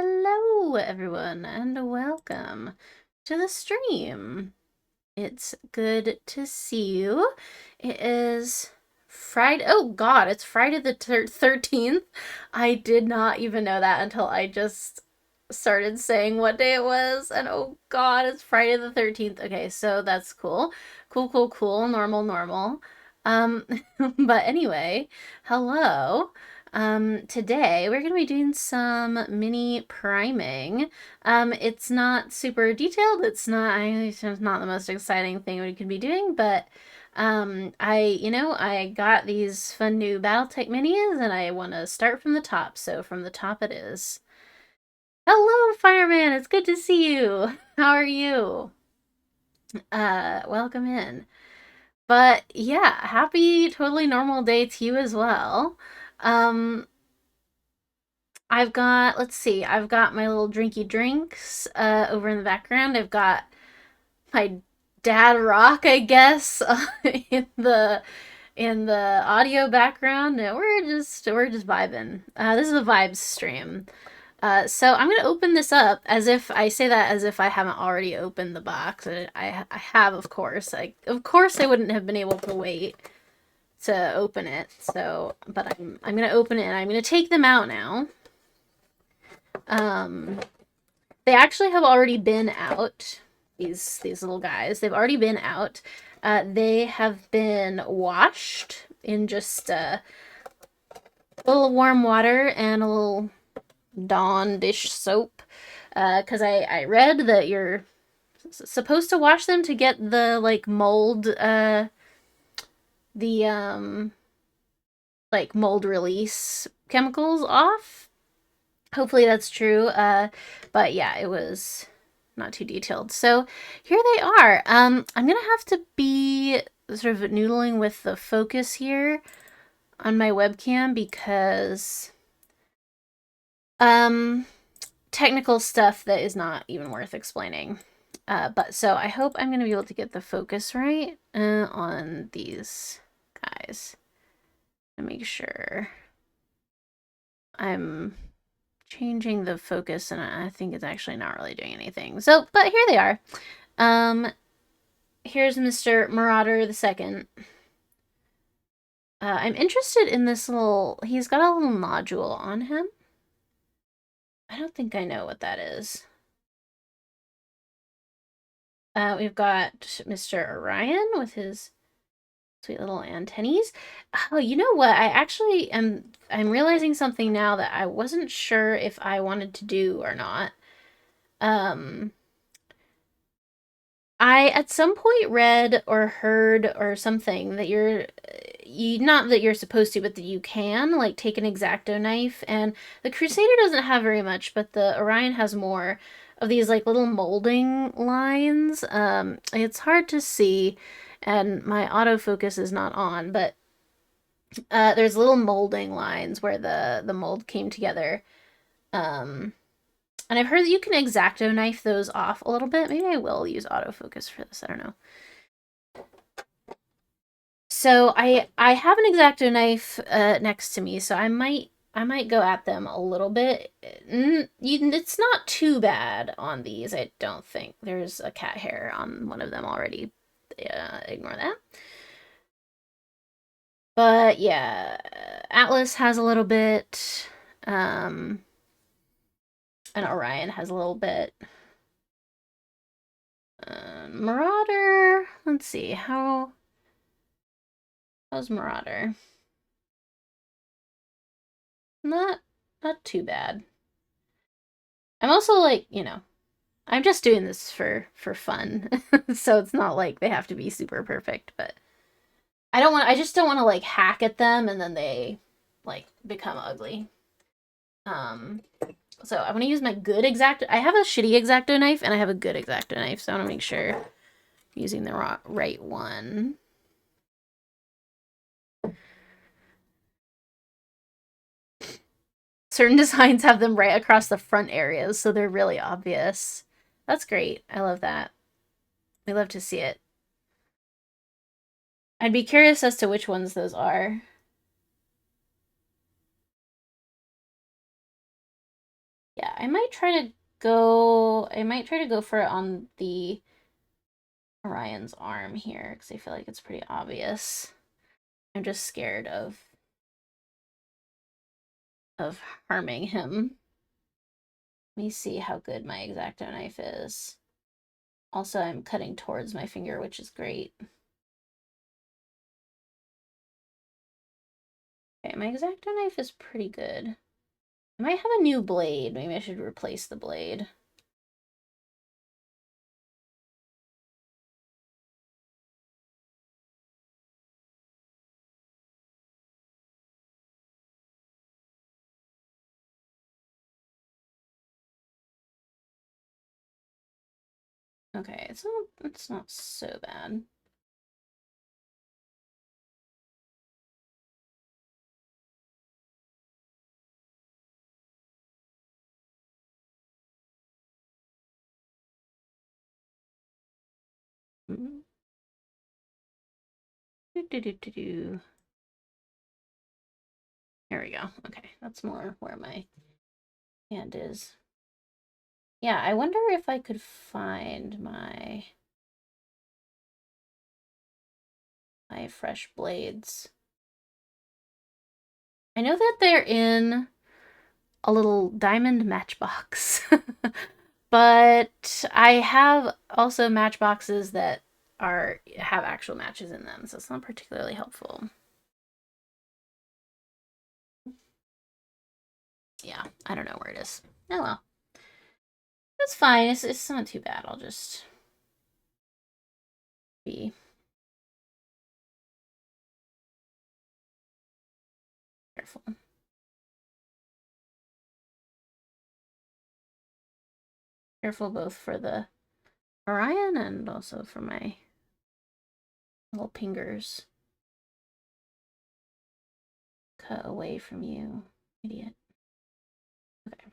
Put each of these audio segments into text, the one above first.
Hello, everyone, and welcome to the stream. It's good to see you. It is Friday. Oh, God, it's Friday the 13th. I did not even know that until I just started saying what day it was. And oh, God, it's Friday the 13th. Okay, so that's cool. Cool, cool, cool. Normal, normal. Um, but anyway, hello. Today we're going to be doing some mini priming. It's not super detailed. It's not the most exciting thing we could be doing, but I got these fun new Battletech minis and I want to start from the top. So from the top it is. Hello, Fireman. It's good to see you. How are you? Welcome in. But yeah, happy totally normal day to you as well. Um, let's see, I've got my little drinky drinks over in the background. I've got my dad rock, I guess, in the audio background. And we're just vibing. This is a vibes stream. So I'm gonna open this up as if I say that as if I haven't already opened the box. I have, of course. Of course I wouldn't have been able to wait to open it. So, but I'm gonna open it and I'm gonna take them out now. Um, they actually have already been out. These little guys, they've already been out. They have been washed in just a little warm water and a little Dawn dish soap. Because I read that you're supposed to wash them to get the like mold, the like mold release chemicals off. Hopefully that's true. But yeah, it was not too detailed. So here they are. I'm gonna have to be sort of noodling with the focus here on my webcam because technical stuff that is not even worth explaining. But so I hope I'm gonna be able to get the focus right on these guys to make sure I'm changing the focus, and I think it's actually not really doing anything. So, but here they are. Here's Mr. Marauder the Second. I'm interested in this little. He's got a little nodule on him. I don't think I know what that is. We've got Mr. Orion with his sweet little antennae. Oh, you know what? I'm realizing something now that I wasn't sure if I wanted to do or not. I at some point read or heard or something that you not that you're supposed to, but that you can like take an X-Acto knife, and the Crusader doesn't have very much, but the Orion has more of these like little molding lines. It's hard to see, and my autofocus is not on, but there's little molding lines where the mold came together. Um, and I've heard that you can X-Acto knife those off a little bit. Maybe I will use autofocus for this. I don't know. So I have an X-Acto knife next to me, so I might go at them a little bit. It's not too bad on these, I don't think. There's a cat hair on one of them already. Ignore that. But yeah, Atlas has a little bit. And Orion has a little bit. Marauder. Let's see how's Marauder. Not not too bad. I'm also like, I'm just doing this for fun. So it's not like they have to be super perfect, but I just don't want to like hack at them and then they like become ugly. Um so I want to use my good X-Acto. I have a shitty X-Acto knife and I have a good X-Acto knife, so I want to make sure I'm using the right one. Certain designs have them right across the front areas, so they're really obvious. That's great. I love that. We love to see it. I'd be curious as to which ones those are. Yeah, I might try to go for it on the Orion's arm here, because I feel like it's pretty obvious. I'm just scared of harming him. Let me see how good my X-Acto knife is. Also, I'm cutting towards my finger, which is great. Okay, my X-Acto knife is pretty good. I might have a new blade. Maybe I should replace the blade. Okay, it's not so bad. Do, do, do, do, do. There we go. Okay, that's more where my hand is. Yeah, I wonder if I could find my fresh blades. I know that they're in a little diamond matchbox. But I have also matchboxes that have actual matches in them, so it's not particularly helpful. Yeah, I don't know where it is. Oh well. That's fine. It's not too bad. I'll just be careful. Careful both for the Orion and also for my little pingers. Cut away from you, idiot. Okay.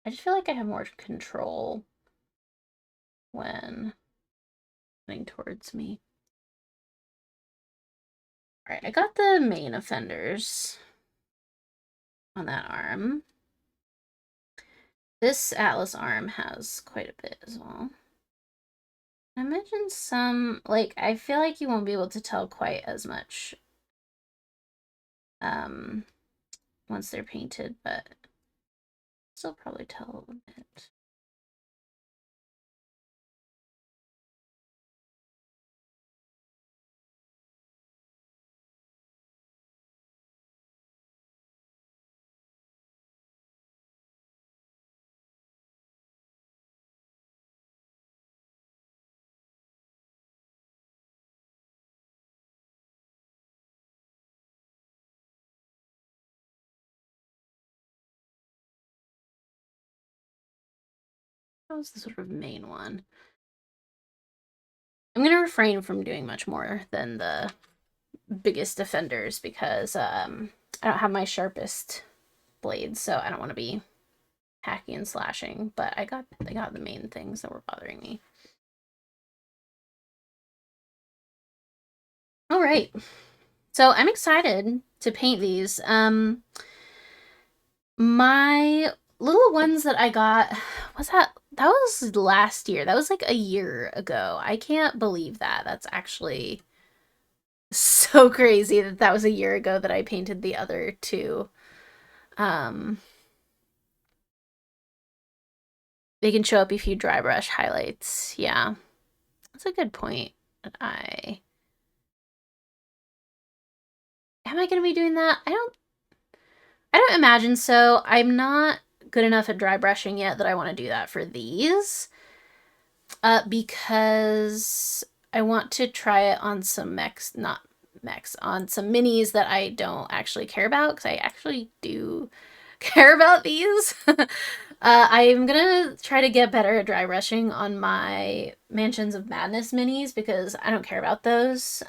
I just feel like I have more control when coming towards me. Alright, I got the main offenders on that arm. This Atlas arm has quite a bit as well. I imagine some, like, I feel like you won't be able to tell quite as much once they're painted, but still probably tell a little bit. That was the sort of main one. I'm going to refrain from doing much more than the biggest offenders because I don't have my sharpest blades, so I don't want to be hacking and slashing, but I got the main things that were bothering me. All right. So I'm excited to paint these. My little ones that I got, that was last year. That was like a year ago. I can't believe that. That's actually so crazy that was a year ago that I painted the other two. They can show up if you dry brush highlights. Yeah, that's a good point. Am I going to be doing that? I don't imagine so. I'm not good enough at dry brushing yet that I want to do that for these. Because I want to try it on some on some minis that I don't actually care about, because I actually do care about these. I'm gonna try to get better at dry brushing on my Mansions of Madness minis, because I don't care about those.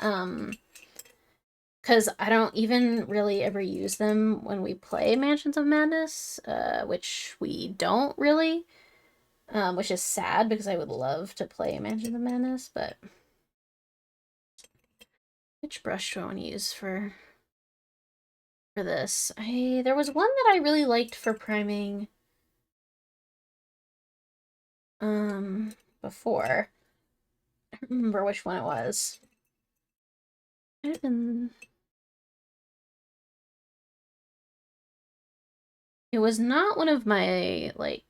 Because I don't even really ever use them when we play Mansions of Madness, which we don't really. Which is sad because I would love to play Mansions of Madness, but which brush do I want to use for for this. There was one that I really liked for priming before. I don't remember which one it was. It was not one of my like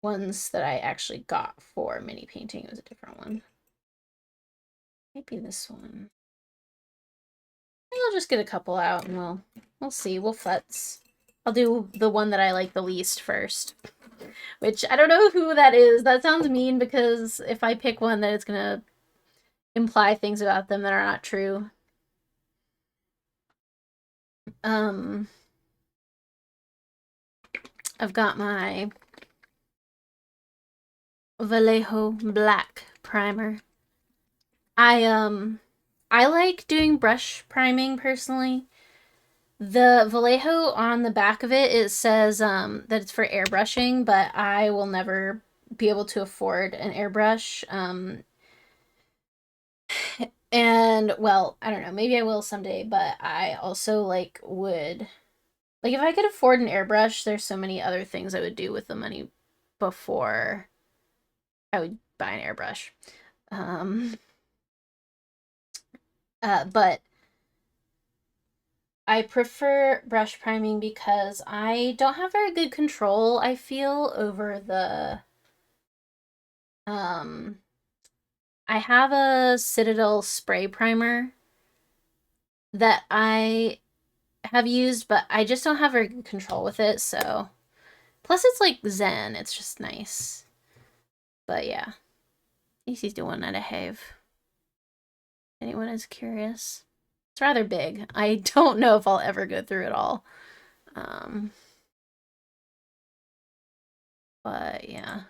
ones that I actually got for mini painting. It was a different one. Maybe this one. Maybe I'll just get a couple out and we'll see. We'll futz. I'll do the one that I like the least first. Which I don't know who that is. That sounds mean because if I pick one, then it's gonna imply things about them that are not true. I've got my Vallejo Black primer. I like doing brush priming personally. The Vallejo on the back of it says that it's for airbrushing, but I will never be able to afford an airbrush. And well, I don't know, maybe I will someday, but I also would if I could afford an airbrush, there's so many other things I would do with the money before I would buy an airbrush. But I prefer brush priming because I don't have very good control, I feel, over the I have a Citadel spray primer that I have used, but I just don't have very good control with it, so plus it's like zen, it's just nice. But yeah. He's doing at a have. Anyone is curious. It's rather big. I don't know if I'll ever go through it all. But yeah.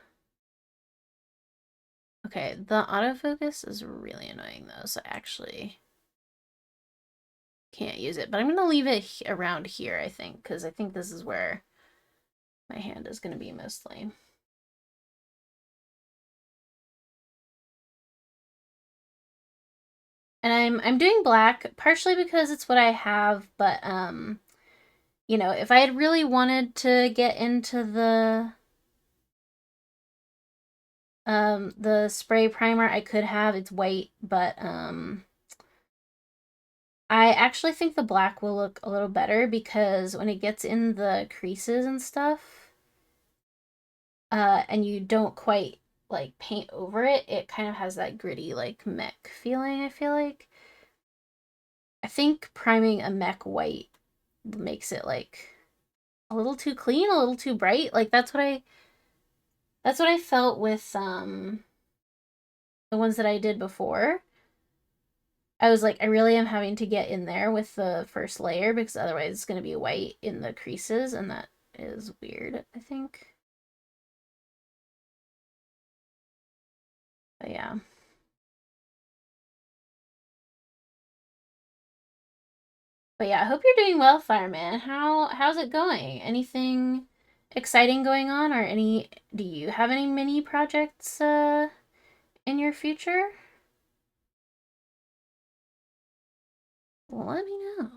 Okay, the autofocus is really annoying though, so I actually can't use it. But I'm going to leave it around here, I think, because I think this is where my hand is going to be mostly. And I'm doing black partially because it's what I have, but you know, if I had really wanted to get into the spray primer, I could have. It's white, but I actually think the black will look a little better because when it gets in the creases and stuff, and you don't quite like paint over it, it kind of has that gritty like mech feeling, I feel like. I think priming a mech white makes it like a little too clean, a little too bright. Like that's what I felt with the ones that I did before. I was like, I really am having to get in there with the first layer because otherwise it's going to be white in the creases, and that is weird, I think. But yeah. But yeah, I hope you're doing well, Fireman. How's it going? Anything exciting going on, or do you have any mini projects in your future? Let me know.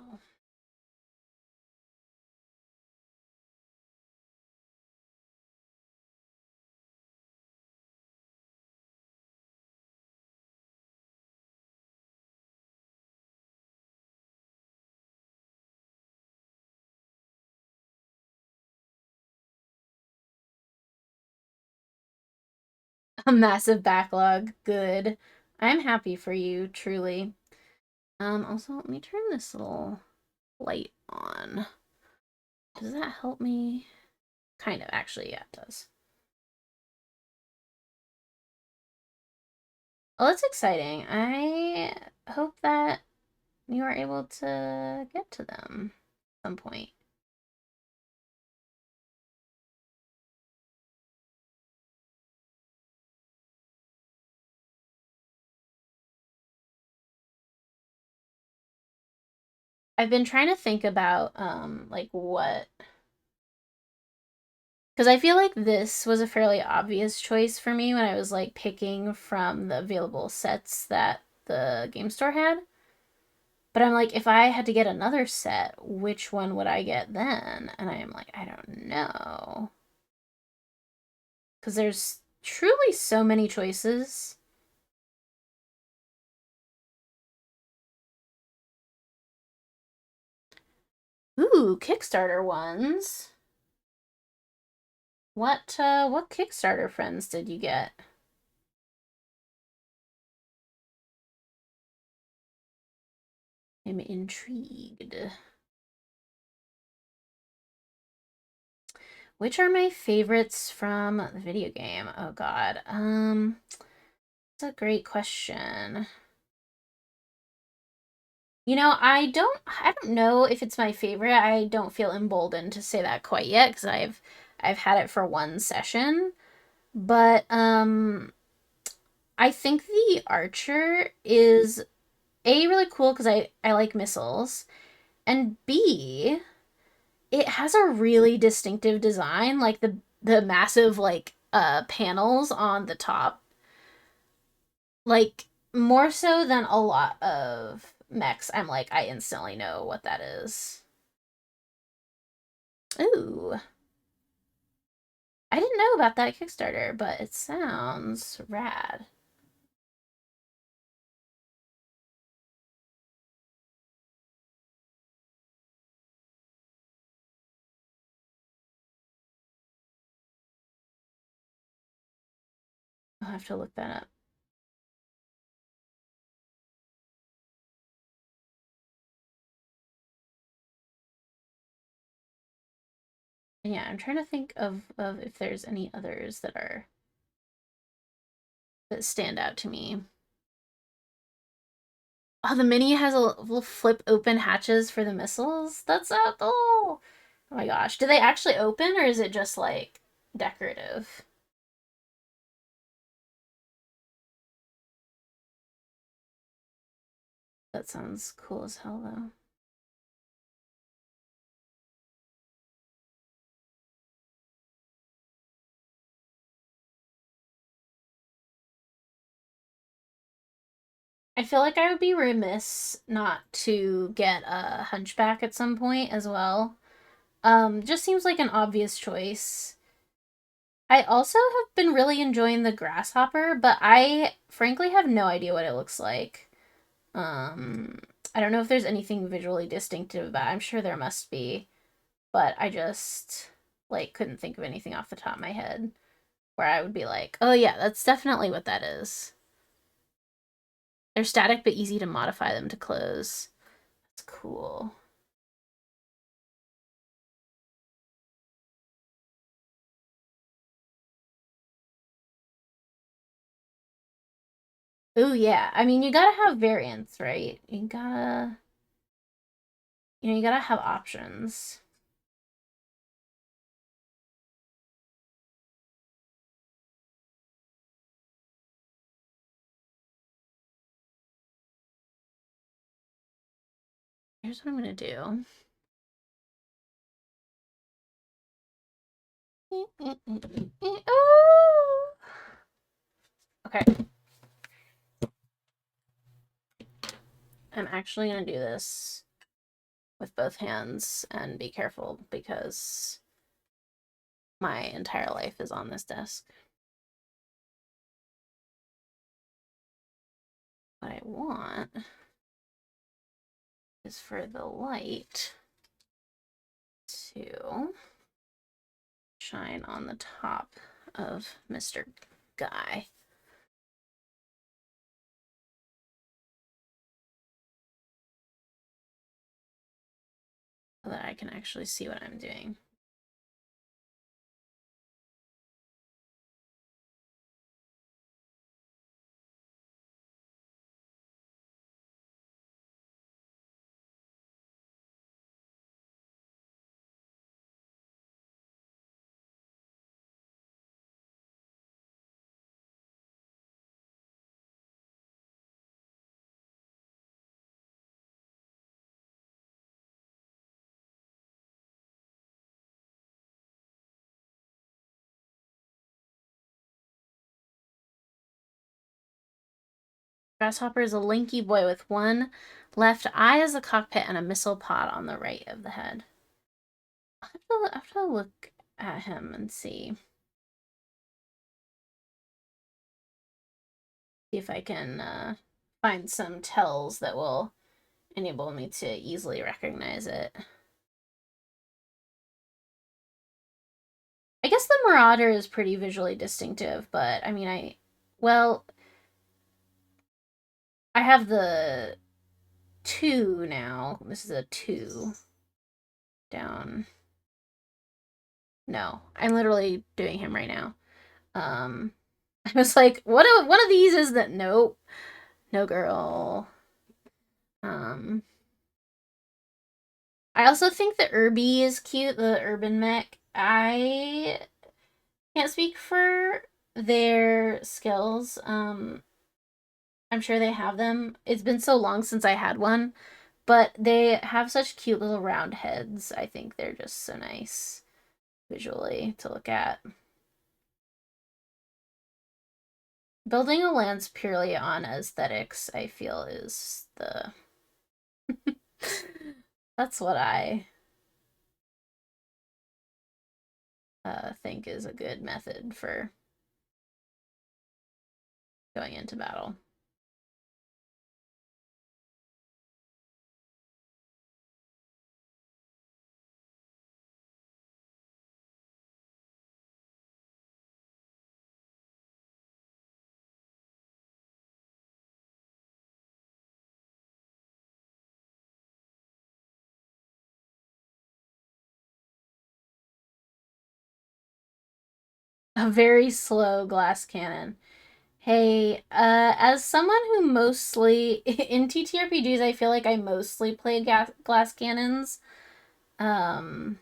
A massive backlog. Good. I'm happy for you, truly. Also, let me turn this little light on. Does that help me? Kind of, actually, yeah, it does. Well, that's exciting. I hope that you are able to get to them at some point. I've been trying to think about like what, because I feel like this was a fairly obvious choice for me when I was like picking from the available sets that the game store had. But I'm like, if I had to get another set, which one would I get then? And I am like, I don't know. Because there's truly so many choices. Ooh, Kickstarter ones. What Kickstarter friends did you get? I'm intrigued. Which are my favorites from the video game? Oh god. That's a great question. You know, I don't know if it's my favorite. I don't feel emboldened to say that quite yet because I've had it for one session. But I think the Archer is A, really cool because I like missiles, and B, it has a really distinctive design, like the massive like panels on the top. Like more so than a lot of mechs. I'm like I instantly know what that is. Ooh. I didn't know about that Kickstarter, but it sounds rad. I'll have to look that up. Yeah, I'm trying to think of if there's any others that stand out to me. Oh, the mini has a little flip open hatches for the missiles. That's so cool. Oh my gosh. Do they actually open or is it just like decorative? That sounds cool as hell though. I feel like I would be remiss not to get a hunchback at some point as well. Just seems like an obvious choice. I also have been really enjoying the grasshopper, but I frankly have no idea what it looks like. Um, I don't know if there's anything visually distinctive about it. I'm sure there must be, but I just like couldn't think of anything off the top of my head where I would be like, "Oh yeah, that's definitely what that is." They're static but easy to modify them to close. That's cool. Oh yeah. I mean, you gotta have variants, right? You gotta have options. Here's what I'm gonna do. Oh! Okay. I'm actually gonna do this with both hands and be careful because my entire life is on this desk. What I want is for the light to shine on the top of Mr. Guy. So that I can actually see what I'm doing. Grasshopper is a lanky boy with one left eye as a cockpit and a missile pod on the right of the head. I'll have to look at him and see if I can find some tells that will enable me to easily recognize it. I guess the Marauder is pretty visually distinctive, but I mean, I have the 2 now. This is a 2 down. No, I'm literally doing him right now. I was like, one of these is that? Nope, no girl. I also think the Irby is cute, the urban mech. I can't speak for their skills. I'm sure they have them. It's been so long since I had one, but they have such cute little round heads. I think they're just so nice visually to look at. Building a lance purely on aesthetics, I feel, is the that's what I think is a good method for going into battle. A very slow glass cannon. Hey, as someone who mostly in TTRPGs, I feel like I mostly play glass cannons. Um,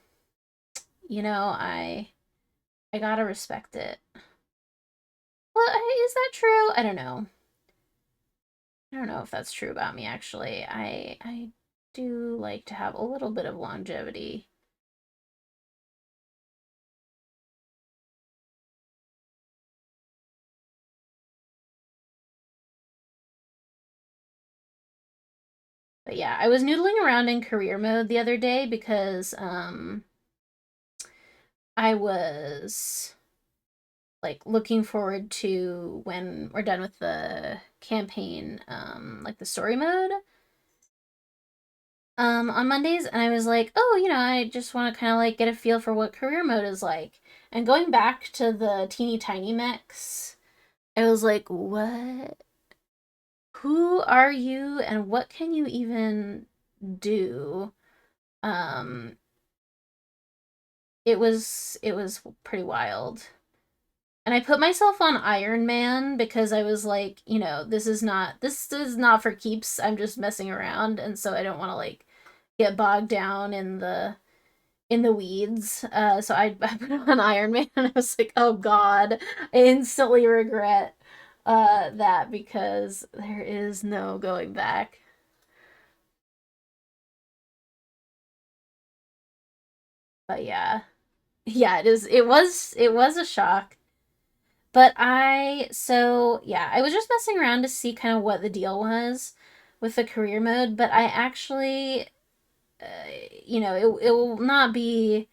I gotta respect it. Well, is that true? I don't know. I don't know if that's true about me actually. I do like to have a little bit of longevity. But yeah, I was noodling around in career mode the other day because I was like looking forward to when we're done with the campaign, like the story mode, on Mondays, and I was like, oh, I just want to kind of like get a feel for what career mode is like. And going back to the teeny tiny mechs, I was like, what? Who are you, and what can you even do? Um, it was pretty wild. And I put myself on Iron Man because I was like, this is not for keeps. I'm just messing around, and so I don't want to like get bogged down in the weeds. So I put on Iron Man, and I was like, oh god, I instantly regret that because there is no going back. But yeah, yeah, it was a shock. But I was just messing around to see kind of what the deal was with the career mode, but I actually, it will not be.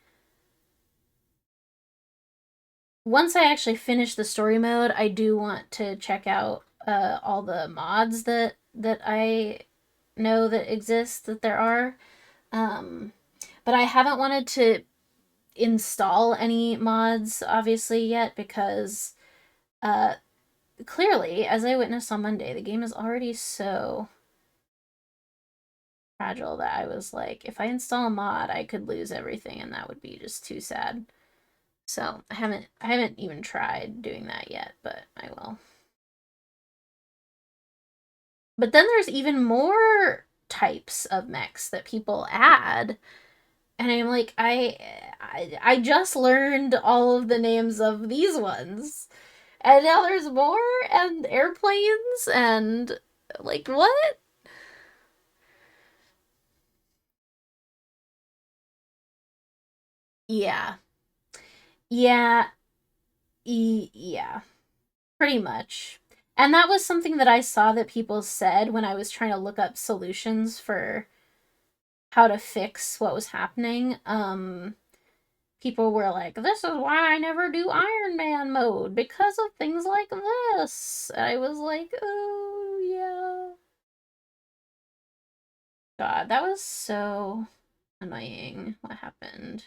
Once I actually finish the story mode, I do want to check out all the mods that I know that exist, that there are. Um, but I haven't wanted to install any mods, obviously, yet because uh, clearly, as I witnessed on Monday, the game is already so fragile that I was like, if I install a mod, I could lose everything, and that would be just too sad. So I haven't even tried doing that yet, but I will. But then there's even more types of mechs that people add, and I'm like, I just learned all of the names of these ones, and now there's more, and airplanes, and like what? Yeah, yeah, yeah, pretty much. And that was something that I saw that people said when I was trying to look up solutions for how to fix what was happening. People were like, this is why I never do Iron Man mode, because of things like this. And I was like, oh, yeah. God, that was so annoying what happened.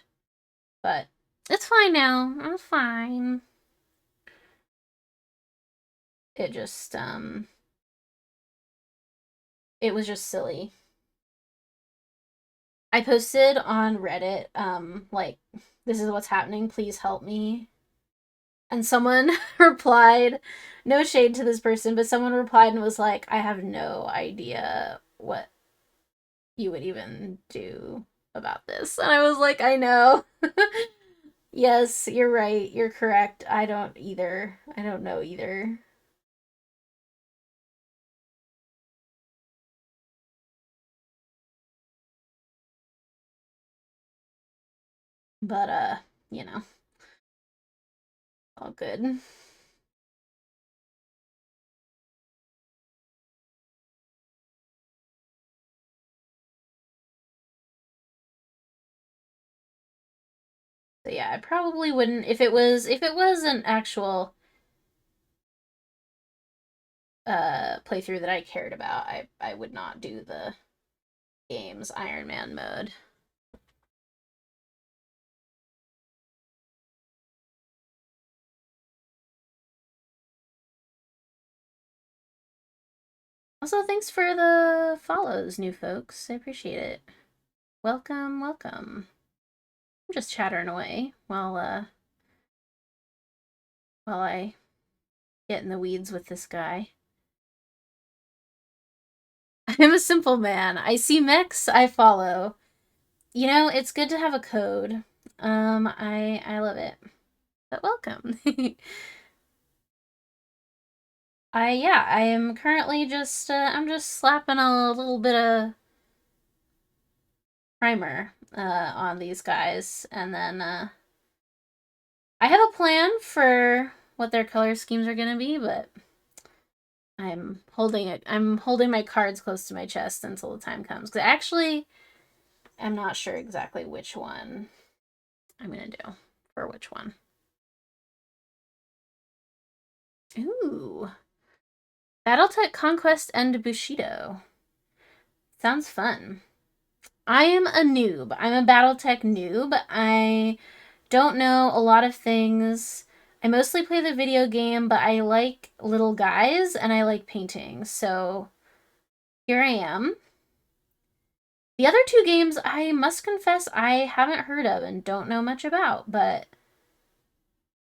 But it's fine now. I'm fine. It just, it was just silly. I posted on Reddit, like, this is what's happening, please help me. And someone replied, no shade to this person, but someone replied and was like, I have no idea what you would even do about this. And I was like, I know. Yes, you're right. You're correct. I don't either. I don't know either. But, you know, all good. So yeah, I probably wouldn't if it was an actual playthrough that I cared about, I would not do the game's Iron Man mode. Also, thanks for the follows, new folks. I appreciate it. Welcome, welcome. I'm just chattering away while I get in the weeds with this guy. I'm a simple man. I see mechs, I follow. You know, it's good to have a code. I love it. But welcome. I am currently just I'm just slapping a little bit of primer on these guys, and then I have a plan for what their color schemes are gonna be, but I'm holding my cards close to my chest until the time comes. Because actually, I'm not sure exactly which one I'm gonna do for which one. Ooh, Battletech Conquest and Bushido. Sounds fun. I am a noob. I'm a Battletech noob. I don't know a lot of things. I mostly play the video game, but I like little guys and I like painting. So here I am. The other two games, I must confess, I haven't heard of and don't know much about, but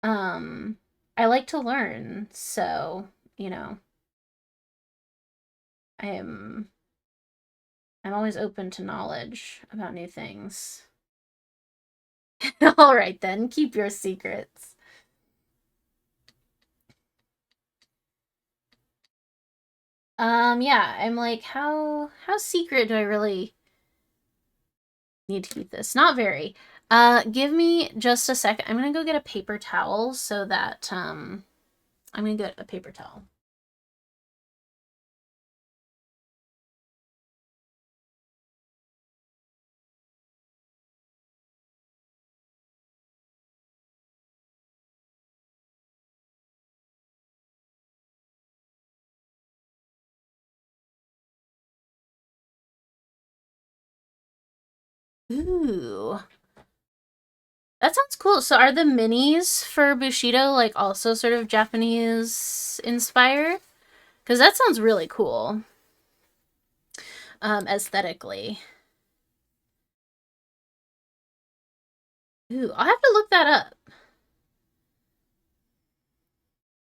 um I like to learn. So, you know, I'm I'm always open to knowledge about new things. All right then, keep your secrets. Yeah, I'm like, how secret do I really need to keep this? Not very. Give me just a second. I'm gonna go get a paper towel so that I'm gonna get a paper towel. Ooh. That sounds cool. So are the minis for Bushido like also sort of Japanese inspired? Because that sounds really cool. Aesthetically. Ooh, I'll have to look that up.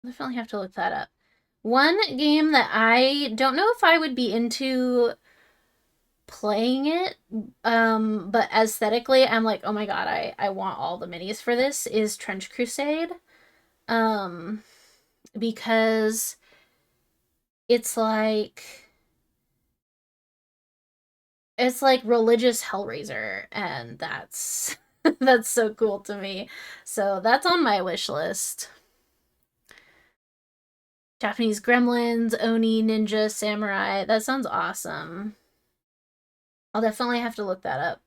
Definitely have to look that up. One game that I don't know if I would be into playing it, but aesthetically, I'm like, oh my god, I want all the minis for this, is Trench Crusade. Um, because it's like religious Hellraiser, and that's that's so cool to me. So that's on my wish list. Japanese gremlins, Oni, ninja, samurai. That sounds awesome. I'll definitely have to look that up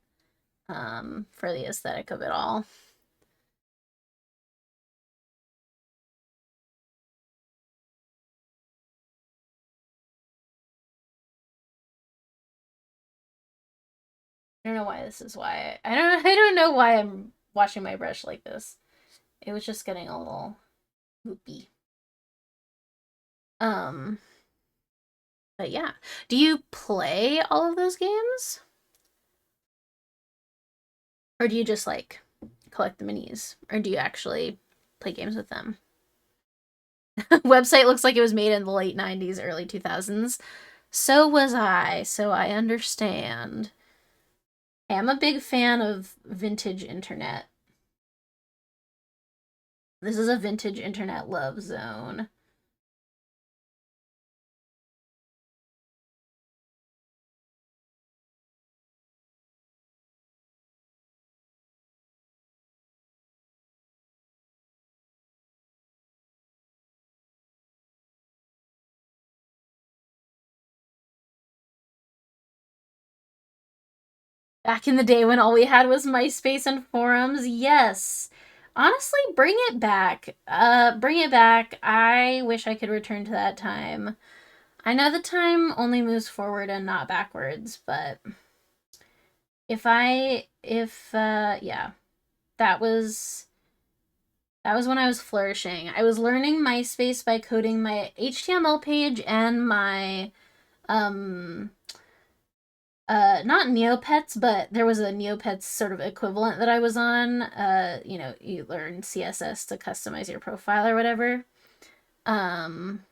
for the aesthetic of it all. I don't know why this is why. I don't know why I'm washing my brush like this. It was just getting a little loopy. Um, but yeah. Do you play all of those games? Or do you just like collect the minis? Or do you actually play games with them? Website looks like it was made in the late 90s, early 2000s. So was I, so I understand. I am a big fan of vintage internet. This is a vintage internet love zone. Back in the day when all we had was MySpace and forums, yes. Honestly, bring it back. Bring it back. I wish I could return to that time. I know the time only moves forward and not backwards, but yeah, that was when I was flourishing. I was learning MySpace by coding my HTML page and my um not Neopets, but there was a Neopets sort of equivalent that I was on. You learn CSS to customize your profile or whatever. Um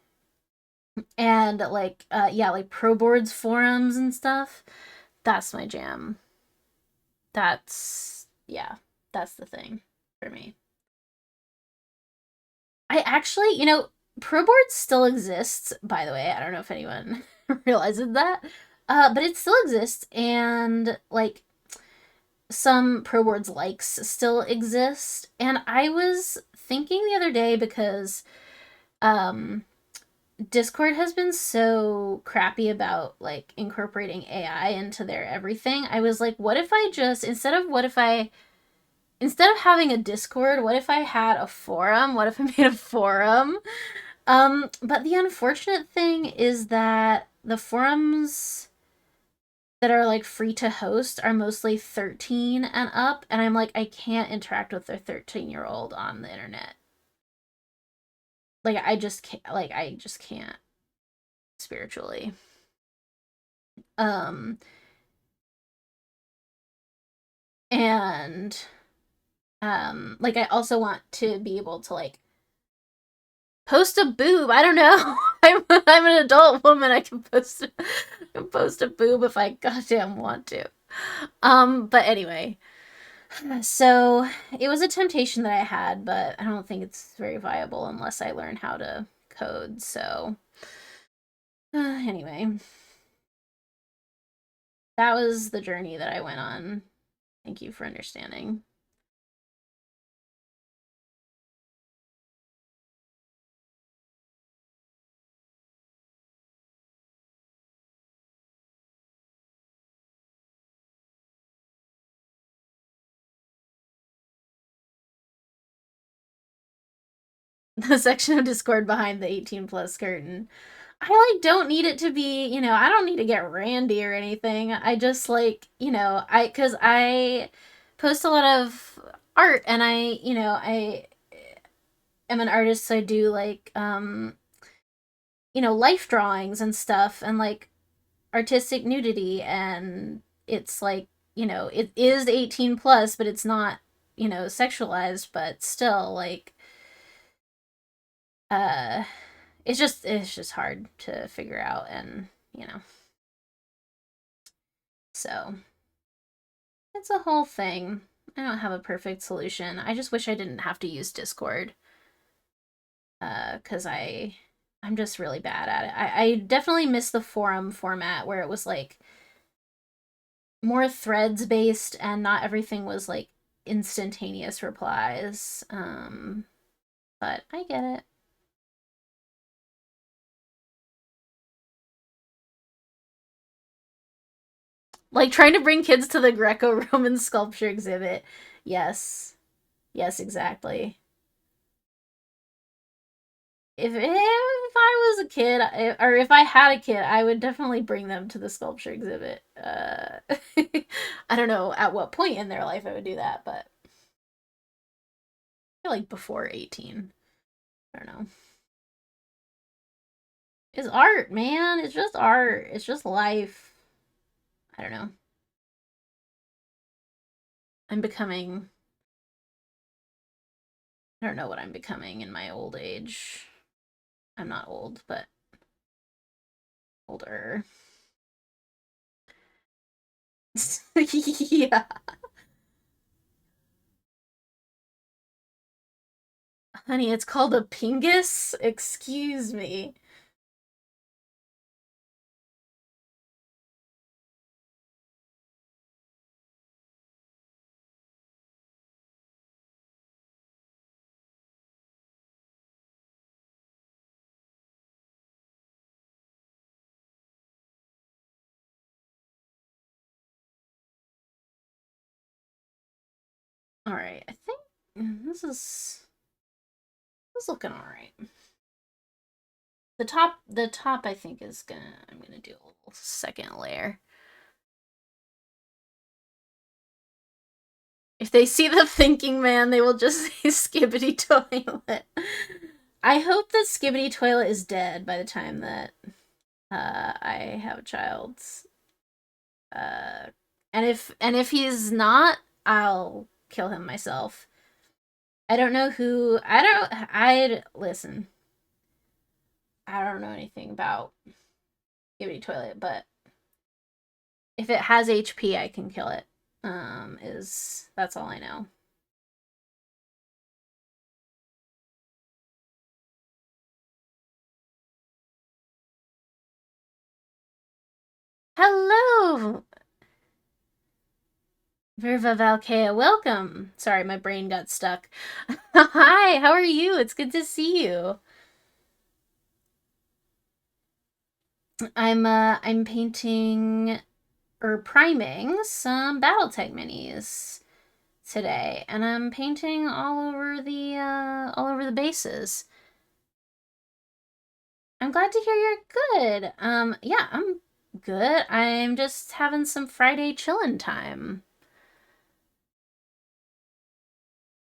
and like yeah, like pro boards forums and stuff. That's my jam. That's yeah, that's the thing for me. I actually, pro boards still exists, by the way. I don't know if anyone realizes that. But it still exists, and like some pro boards likes still exist. And I was thinking the other day because um Discord has been so crappy about like incorporating AI into their everything. I was like, what if I just instead of having a Discord, what if I had a forum? What if I made a forum? But the unfortunate thing is that the forums that are like free to host are mostly 13 and up, and I'm like, I can't interact with a 13-year-old on the internet. Like I just can't spiritually. Um and like I also want to be able to like post a boob. I don't know. I'm an adult woman. I can post a boob if I goddamn want to. But anyway, so it was a temptation that I had, but I don't think it's very viable unless I learn how to code. So anyway, that was the journey that I went on. Thank you for understanding. The section of Discord behind the 18 plus curtain. I like don't need it to be, I don't need to get randy or anything. I just like, cuz I post a lot of art and I am an artist, so I do like life drawings and stuff and like artistic nudity, and it's like, it is 18 plus, but it's not, sexualized, but still like uh it's just hard to figure out, and so it's a whole thing. I don't have a perfect solution. I just wish I didn't have to use Discord. Cuz I'm just really bad at it. I definitely miss the forum format where it was like more threads based and not everything was like instantaneous replies. But I get it. Like trying to bring kids to the Greco-Roman sculpture exhibit. Yes. Yes, exactly. If I was a kid, or if I had a kid, I would definitely bring them to the sculpture exhibit. I don't know at what point in their life I would do that, but I feel like before 18. I don't know. It's art, man. It's just art. It's just life. I don't know. I'm becoming. I don't know what I'm becoming in my old age. I'm not old, but older. Yeah. Honey, it's called a pingus? Excuse me. All right, I think this is looking all right. The top I think is I'm gonna do a little second layer. If they see the thinking man, they will just say Skibbity Toilet. I hope that Skibbity Toilet is dead by the time that I have a child. Uh, and if he's not, I'll kill him myself. I don't know who. I'd listen. I don't know anything about Skibbity Toilet, but if it has HP, I can kill it. Is that's all I know. Hello, Verva Valkea. Welcome. Sorry, my brain got stuck. Hi, how are you? It's good to see you. I'm painting or priming some Battletech minis today, and I'm painting all over the bases. I'm glad to hear you're good. Yeah, I'm good. I'm just having some Friday chillin' time.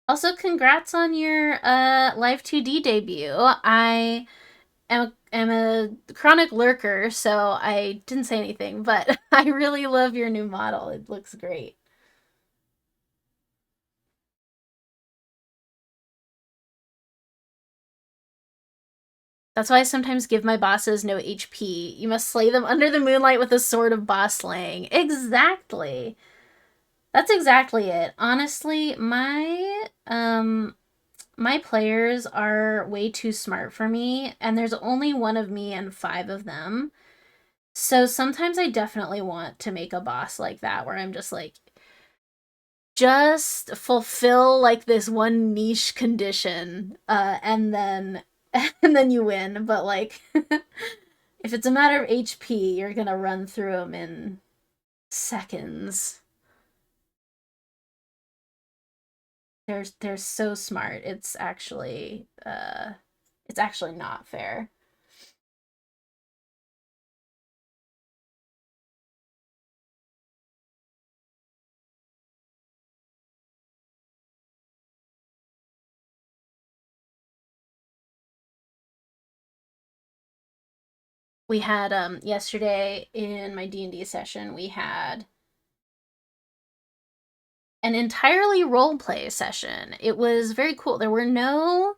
Also, congrats on your Live 2D debut. I am a chronic lurker, so I didn't say anything, but I really love your new model. It looks great. That's why I sometimes give my bosses no HP. You must slay them under the moonlight with a sword of boss slaying. Exactly. That's exactly it. Honestly, my players are way too smart for me, and there's only one of me and five of them. So sometimes I definitely want to make a boss like that where I'm just like, just fulfill like this one niche condition, and then and then you win. But like, if it's a matter of HP, you're gonna run through them in seconds. They're so smart. It's actually not fair. We had yesterday in my D&D session, we had an entirely role play session. It was very cool. There were no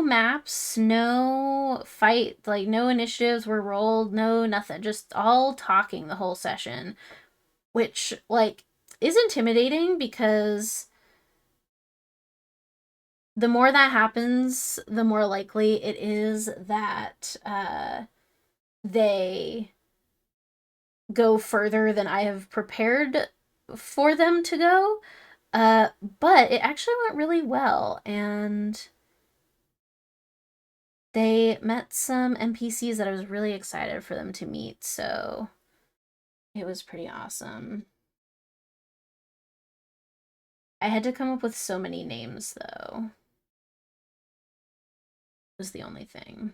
maps, no fight, like no initiatives were rolled, no nothing. Just all talking the whole session, which like is intimidating because the more that happens, the more likely it is that they go further than I have prepared for them to go. But it actually went really well, and they met some NPCs that I was really excited for them to meet. So It was pretty awesome. I had to come up with so many names, though. Was the only thing.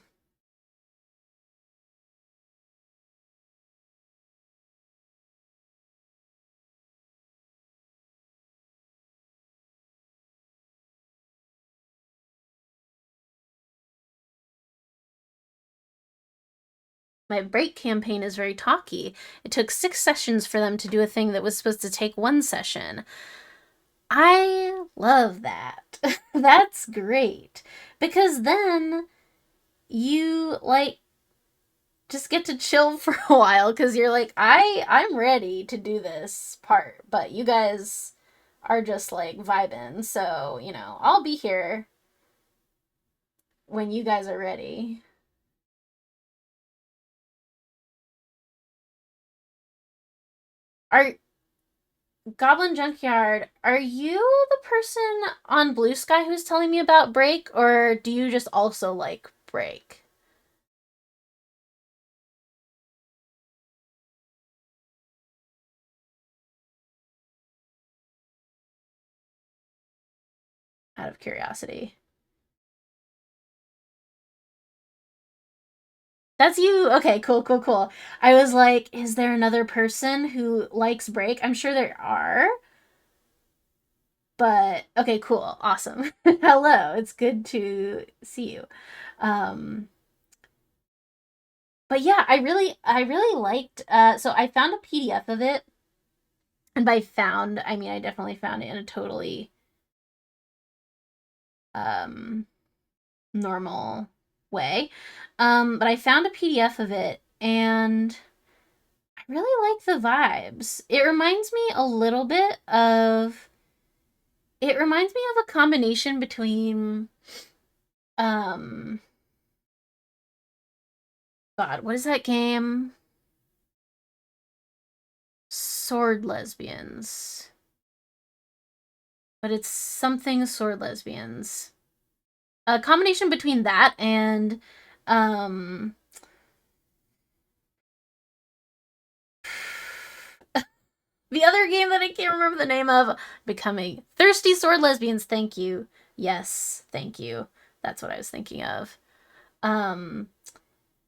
My break campaign is very talky. It took 6 sessions for them to do a thing that was supposed to take 1 session. I love that. That's great. Because then you like just get to chill for a while because you're like, I'm ready to do this part, but you guys are just like vibing, so I'll be here when you guys are ready. Are Goblin Junkyard, are you the person on Blue Sky who's telling me about Break, or do you just also like Break? Out of curiosity. That's you. Okay, cool, cool, cool. I was like, is there another person who likes Break? I'm sure there are. But okay, cool. Awesome. Hello. It's good to see you. Um but yeah, I really liked so I found a PDF of it. And by found, I mean I definitely found it in a totally um normal way. But I found a PDF of it and I really like the vibes. It reminds me of a combination between um God, what is that game? Sword lesbians. But it's something sword lesbians. A combination between that and um the other game that I can't remember the name of, Becoming Thirsty Sword Lesbians. Thank you. Yes, thank you. That's what I was thinking of. Um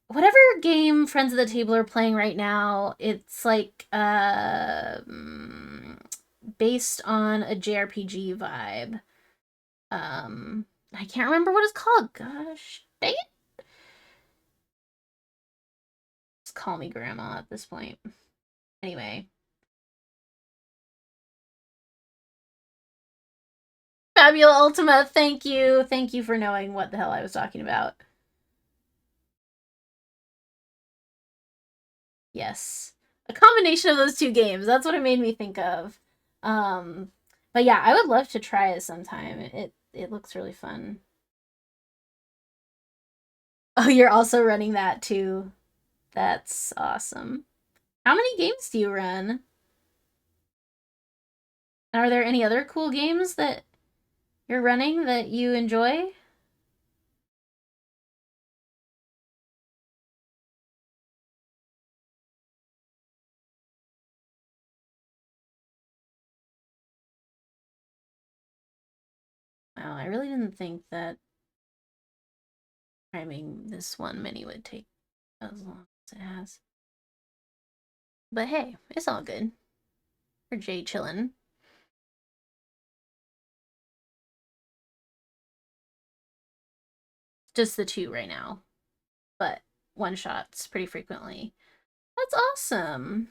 whatever game Friends of the Table are playing right now, it's like based on a JRPG vibe. I can't remember what it's called. Gosh, dang it. Just call me grandma at this point. Anyway, Fabula Ultima, thank you. Thank you for knowing what the hell I was talking about. Yes. A combination of those two games. That's what it made me think of. Um, but yeah, I would love to try it sometime. It looks really fun. Oh, you're also running that too. That's awesome. How many games do you run? Are there any other cool games that you're running that you enjoy? Wow, I really didn't think that timing this one mini would take as long as it has. But hey, it's all good. For Jay chillin'. Just the two right now. But one shots pretty frequently. That's awesome.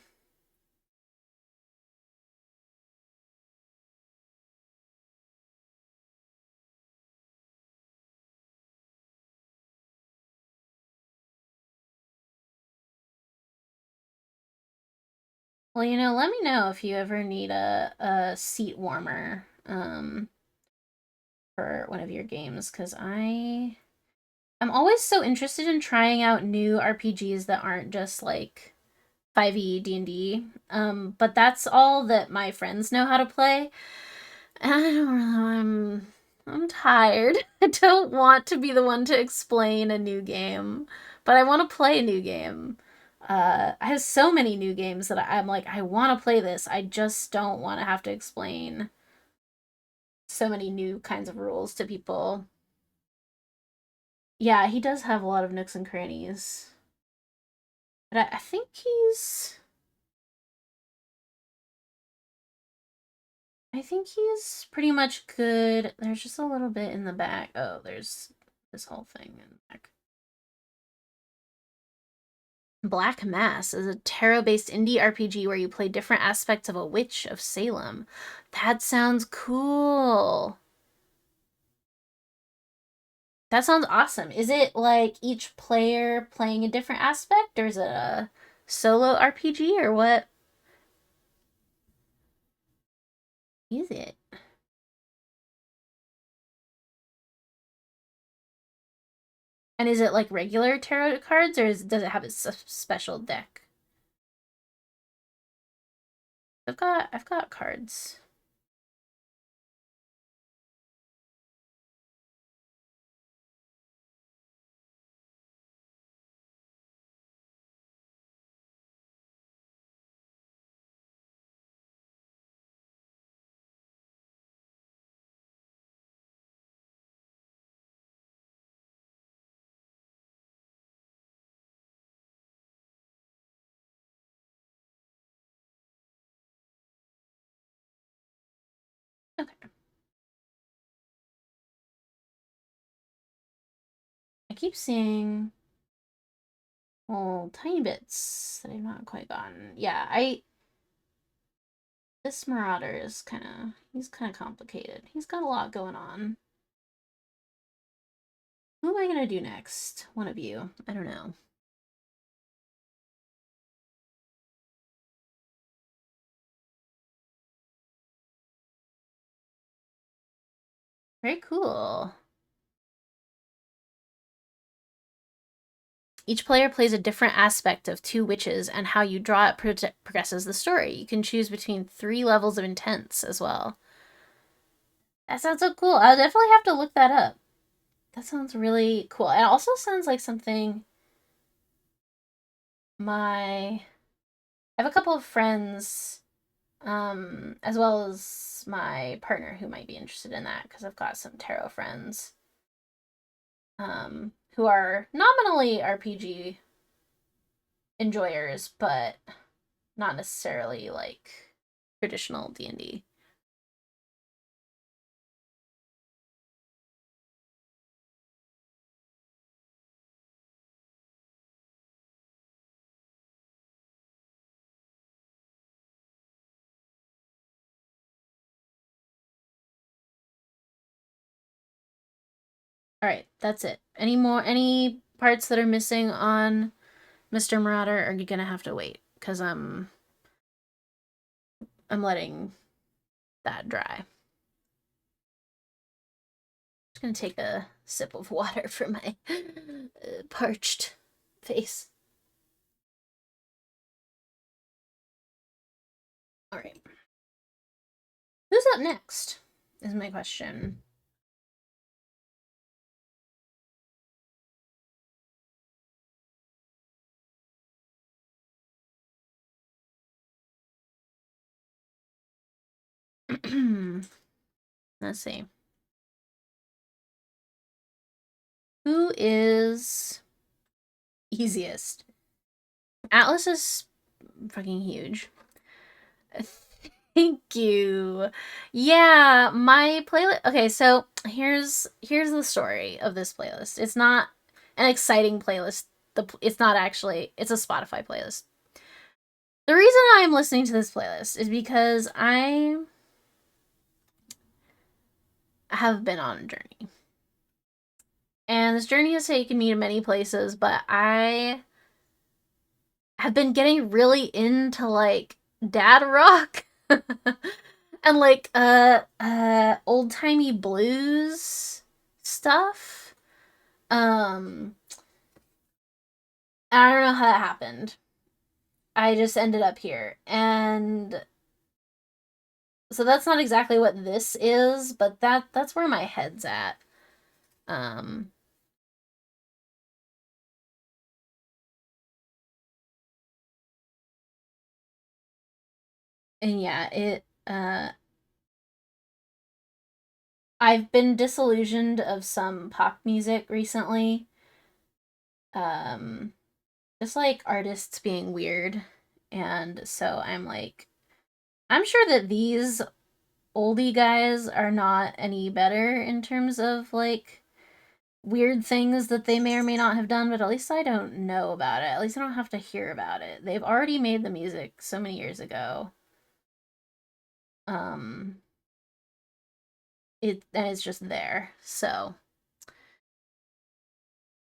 Well, let me know if you ever need a seat warmer for one of your games, because I'm always so interested in trying out new RPGs that aren't just like 5e D&D. But that's all that my friends know how to play. And I don't know, I'm tired. I don't want to be the one to explain a new game, but I want to play a new game. I have so many new games that I'm like, I want to play this. I just don't want to have to explain so many new kinds of rules to people. Yeah, he does have a lot of nooks and crannies. But I think he's pretty much good. There's just a little bit in the back. Oh, there's this whole thing in the back. Black Mass is a tarot-based indie RPG where you play different aspects of a witch of Salem. That sounds cool. That sounds awesome. Is it like each player playing a different aspect, or is it a solo RPG, or what is it? And is it like regular tarot cards, or does it have a special deck? I've got cards. Okay. I keep seeing tiny bits that I've not quite gotten. Yeah, this Marauder is he's kind of complicated. He's got a lot going on. Who am I gonna do next? One of you. I don't know. Very cool. Each player plays a different aspect of two witches, and how you draw it progresses the story. You can choose between 3 levels of intense as well. That sounds so cool. I'll definitely have to look that up. That sounds really cool. It also sounds like something my I have a couple of friends, as well as my partner who might be interested in that because I've got some tarot friends, who are nominally RPG enjoyers, but not necessarily like traditional D&D. All right, that's it. Any parts that are missing on Mr. Marauder, are you gonna have to wait because I'm letting that dry. Just gonna take a sip of water for my parched face. All right. Who's up next? Is my question. Let's see. Who is easiest? Atlas is fucking huge. Thank you. Yeah, my playlist. Okay, so here's the story of this playlist. It's not an exciting playlist. It's not actually. It's a Spotify playlist. The reason I'm listening to this playlist is because I have been on a journey. And this journey has taken me to many places, but I have been getting really into like dad rock and like old-timey blues stuff. I don't know how that happened. I just ended up here. And so that's not exactly what this is, but that's where my head's at. Um And yeah, I've been disillusioned of some pop music recently. Um, just like artists being weird. And so I'm like, I'm sure that these oldie guys are not any better in terms of like weird things that they may or may not have done, but at least I don't know about it. At least I don't have to hear about it. They've already made the music so many years ago. Um, and it's just there. So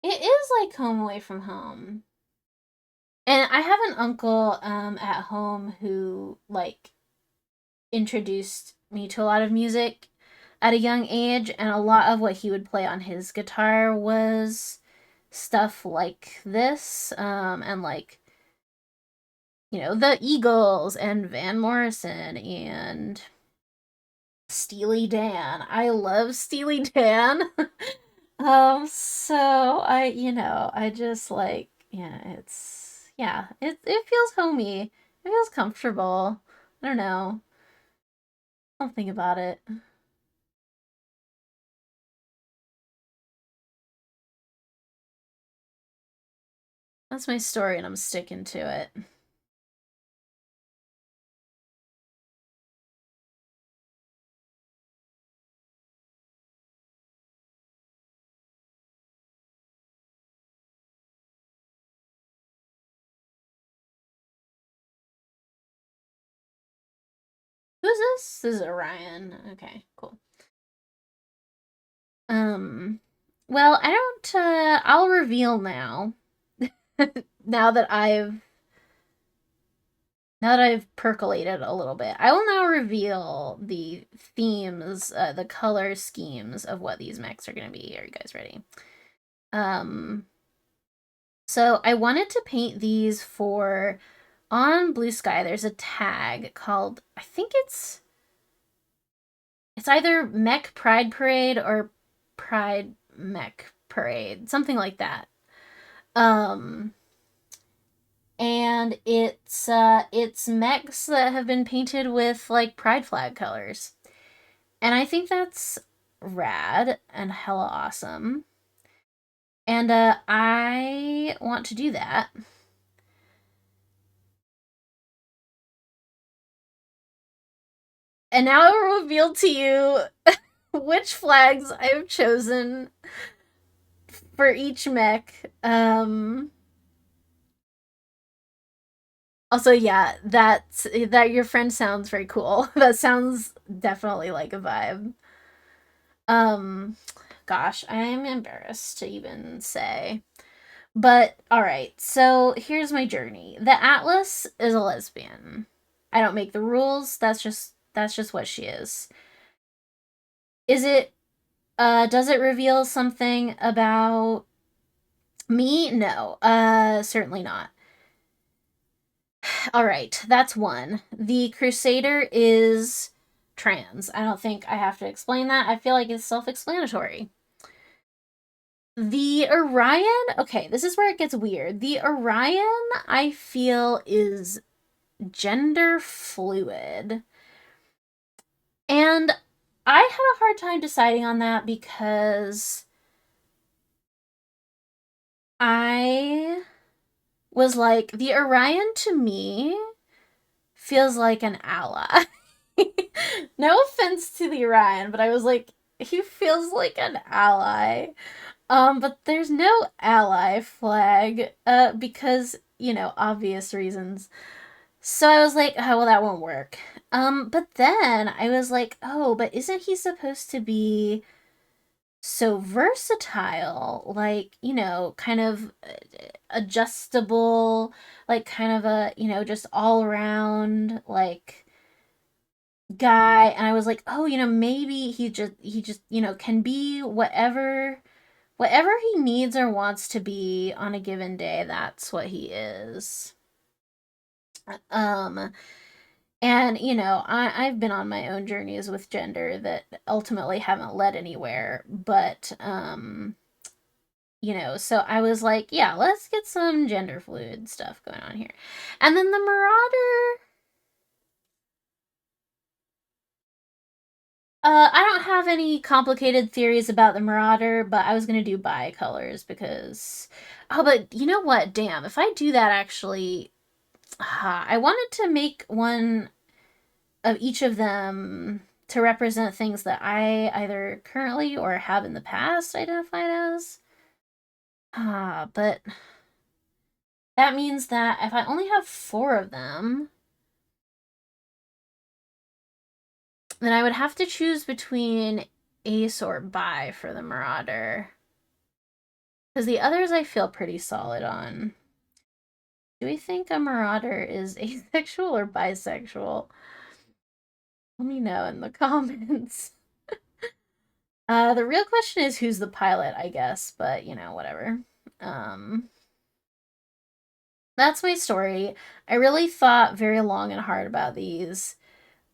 it is like home away from home. And I have an uncle at home who like introduced me to a lot of music at a young age, and a lot of what he would play on his guitar was stuff like this, and like, you know, the Eagles and Van Morrison and Steely Dan. I love Steely Dan. So I just like, yeah, it feels homey. It feels comfortable. I don't know. Something about it. That's my story, and I'm sticking to it. Who's this? This is Orion. Okay, cool. Um, well, I don't, I'll reveal now. now that I've now that I've percolated a little bit, I will now reveal the themes, the color schemes of what these mechs are going to be. Are you guys ready? Um, so I wanted to paint these for on Blue Sky. There's a tag called, I think it's either Mech Pride Parade or Pride Mech Parade, something like that. Um, and it's mechs that have been painted with like pride flag colors. And I think that's rad and hella awesome. And I want to do that. And now I will reveal to you which flags I've chosen for each mech. Also, yeah, that your friend sounds very cool. That sounds definitely like a vibe. Um, gosh, I'm embarrassed to even say. But all right, so here's my journey. The Atlas is a lesbian. I don't make the rules. That's just what she is. Is it does it reveal something about me? No. Certainly not. All right, that's one. The Crusader is trans. I don't think I have to explain that. I feel like it's self-explanatory. The Orion, okay, this is where it gets weird. The Orion, I feel, is gender fluid. And I had a hard time deciding on that because I was like, the Orion to me feels like an ally. No offense to the Orion, but I was like, he feels like an ally. But there's no ally flag, because, obvious reasons. So I was like, oh, well, that won't work. But then I was like, oh, but isn't he supposed to be so versatile? Like, kind of adjustable, like kind of a, just all around, like, guy. And I was like, oh, maybe he just, can be whatever he needs or wants to be on a given day. That's what he is. Um, and I've been on my own journeys with gender that ultimately haven't led anywhere, but so I was like, yeah, let's get some gender fluid stuff going on here. And then the Marauder, I don't have any complicated theories about the Marauder, but I was gonna do bi-colors because... Oh, but you know what? Damn, if I do that, actually... I wanted to make one of each of them to represent things that I either currently or have in the past identified as. But that means that if I only have 4 of them, then I would have to choose between Ace or Bi for the Marauder. Because the others I feel pretty solid on. Do we think a Marauder is asexual or bisexual? Let me know in the comments. The real question is who's the pilot, I guess, but you know, whatever. That's my story. I really thought very long and hard about these.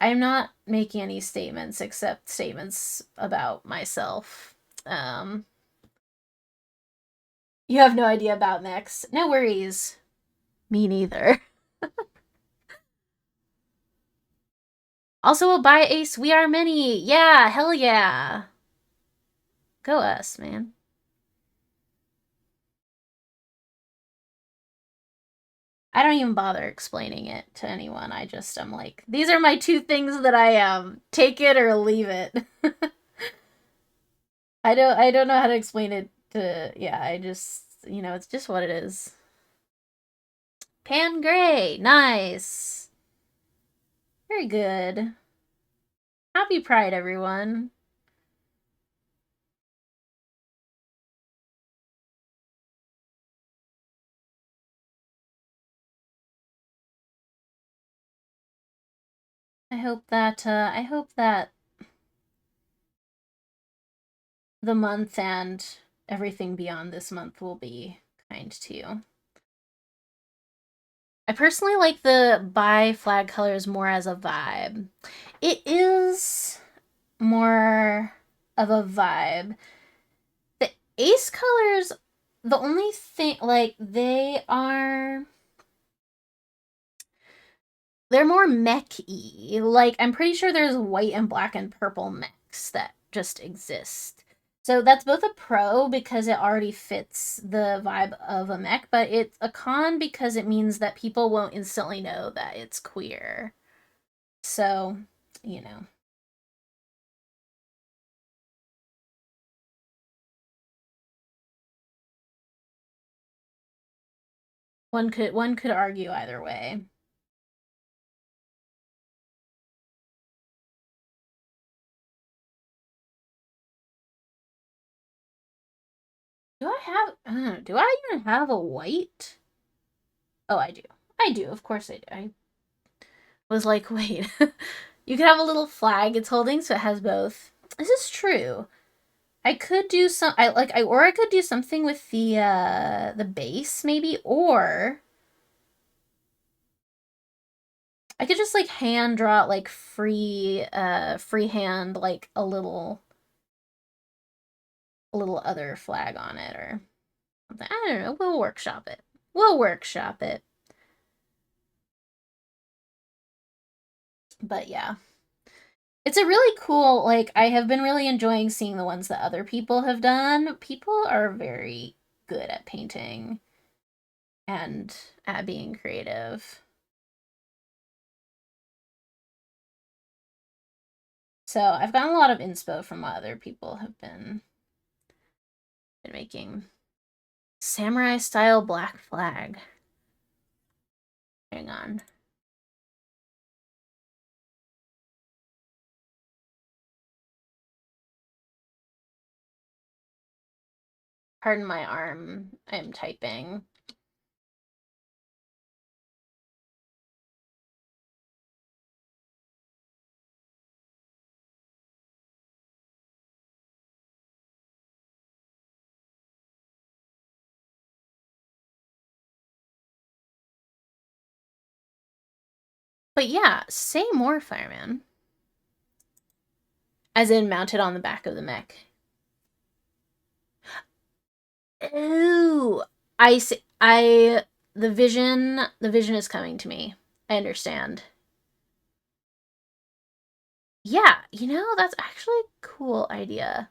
I'm not making any statements except statements about myself. You have no idea about mechs. No worries. Me neither. Also, a bi ace, we are many. Yeah, hell yeah. Go us, man. I don't even bother explaining it to anyone. I'm like, these are my 2 things that I am. Take it or leave it. I don't know how to explain it to yeah, I just it's just what it is. Pan gray, nice. Very good. Happy Pride, everyone. I hope that the month and everything beyond this month will be kind to you. I personally like the bi flag colors more as a vibe. It is more of a vibe. The ace colors, the only thing, like, they're more mech-y. Like, I'm pretty sure there's white and black and purple mechs that just exist. So that's both a pro because it already fits the vibe of a mech, but it's a con because it means that people won't instantly know that it's queer. So, you know. One could argue either way. Do I even have a white? Oh, I do. I do. Of course I do. I was like, wait. You could have a little flag it's holding so it has both. This is true. I could do some I could do something with the base maybe, or I could just like hand draw like freehand like a little other flag on it or something. I don't know. We'll workshop it. We'll workshop it. But yeah. It's a really cool, like, I have been really enjoying seeing the ones that other people have done. People are very good at painting and at being creative. So I've gotten a lot of inspo from what other people have been making. Samurai style black flag. Hang on. Pardon my arm. I am typing. But yeah, say more, fireman. As in mounted on the back of the mech. Ooh, I see. The vision is coming to me. I understand. Yeah, that's actually a cool idea.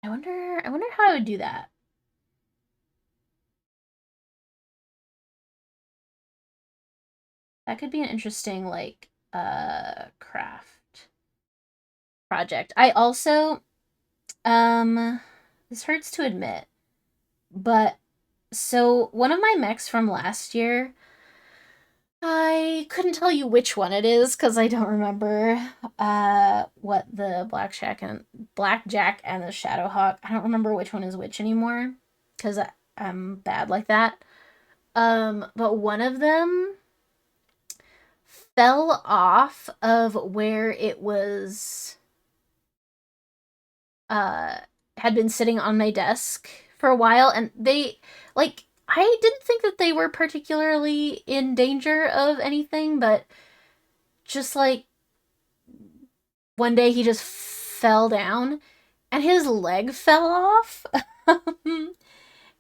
I wonder how I would do that. That could be an interesting like craft project. I also this hurts to admit, but so one of my mechs from last year, I couldn't tell you which one it is because I don't remember what the blackjack and the shadowhawk. I don't remember which one is which anymore because I'm bad like that. But one of them fell off of where it was uh had been sitting on my desk for a while, and they like I didn't think that they were particularly in danger of anything, but just like one day he just fell down and his leg fell off.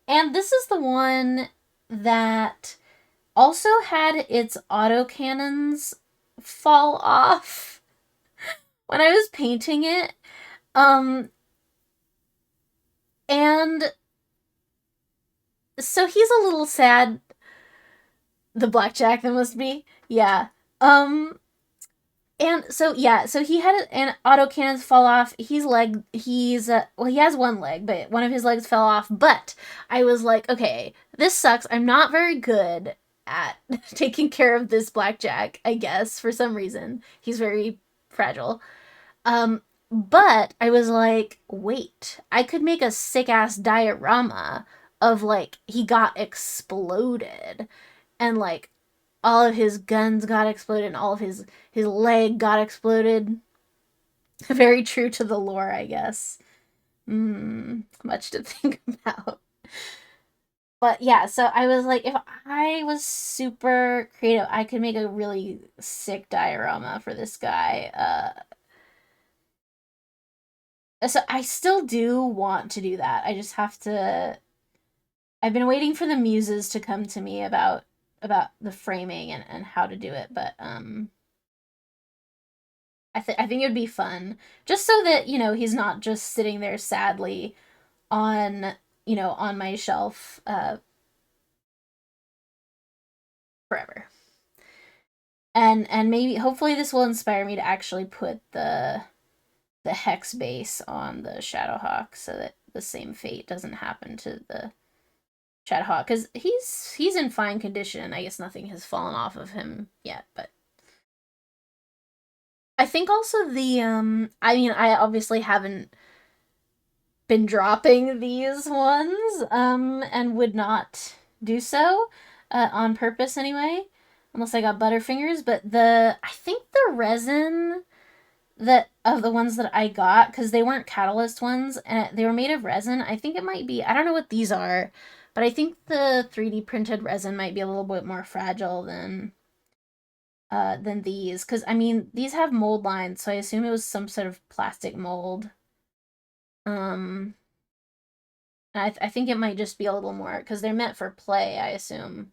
And this is the one that also had its autocannons fall off when I was painting it. Um and so he's a little sad. The blackjack that must be. Yeah. Um and so yeah, so he had an autocannons fall off. Well, he has one leg, but one of his legs fell off. But I was like, okay, this sucks. I'm not very good at taking care of this blackjack, I guess, for some reason. He's very fragile. But I was like, wait, I could make a sick ass diorama of like he got exploded and like all of his guns got exploded and all of his leg got exploded. Very true to the lore, I guess. Much to think about. But yeah, so I was like, if I was super creative, I could make a really sick diorama for this guy. So I still do want to do that. I just have to. I've been waiting for the muses to come to me about the framing and how to do it, but I think it would be fun just so that he's not just sitting there sadly on on my shelf forever. And maybe hopefully this will inspire me to actually put the hex base on the Shadowhawk so that the same fate doesn't happen to the Shadowhawk because he's in fine condition. I guess nothing has fallen off of him yet, but I think also the I mean I obviously haven't been dropping these ones and would not do so on purpose anyway, unless I got butterfingers. But I think the resin that of the ones that I got, because they weren't catalyst ones and they were made of resin, I think it might be, I don't know what these are, but I think the 3D printed resin might be a little bit more fragile than these, because I mean these have mold lines, so I assume it was some sort of plastic mold. um I think it might just be a little more because they're meant for play, I assume.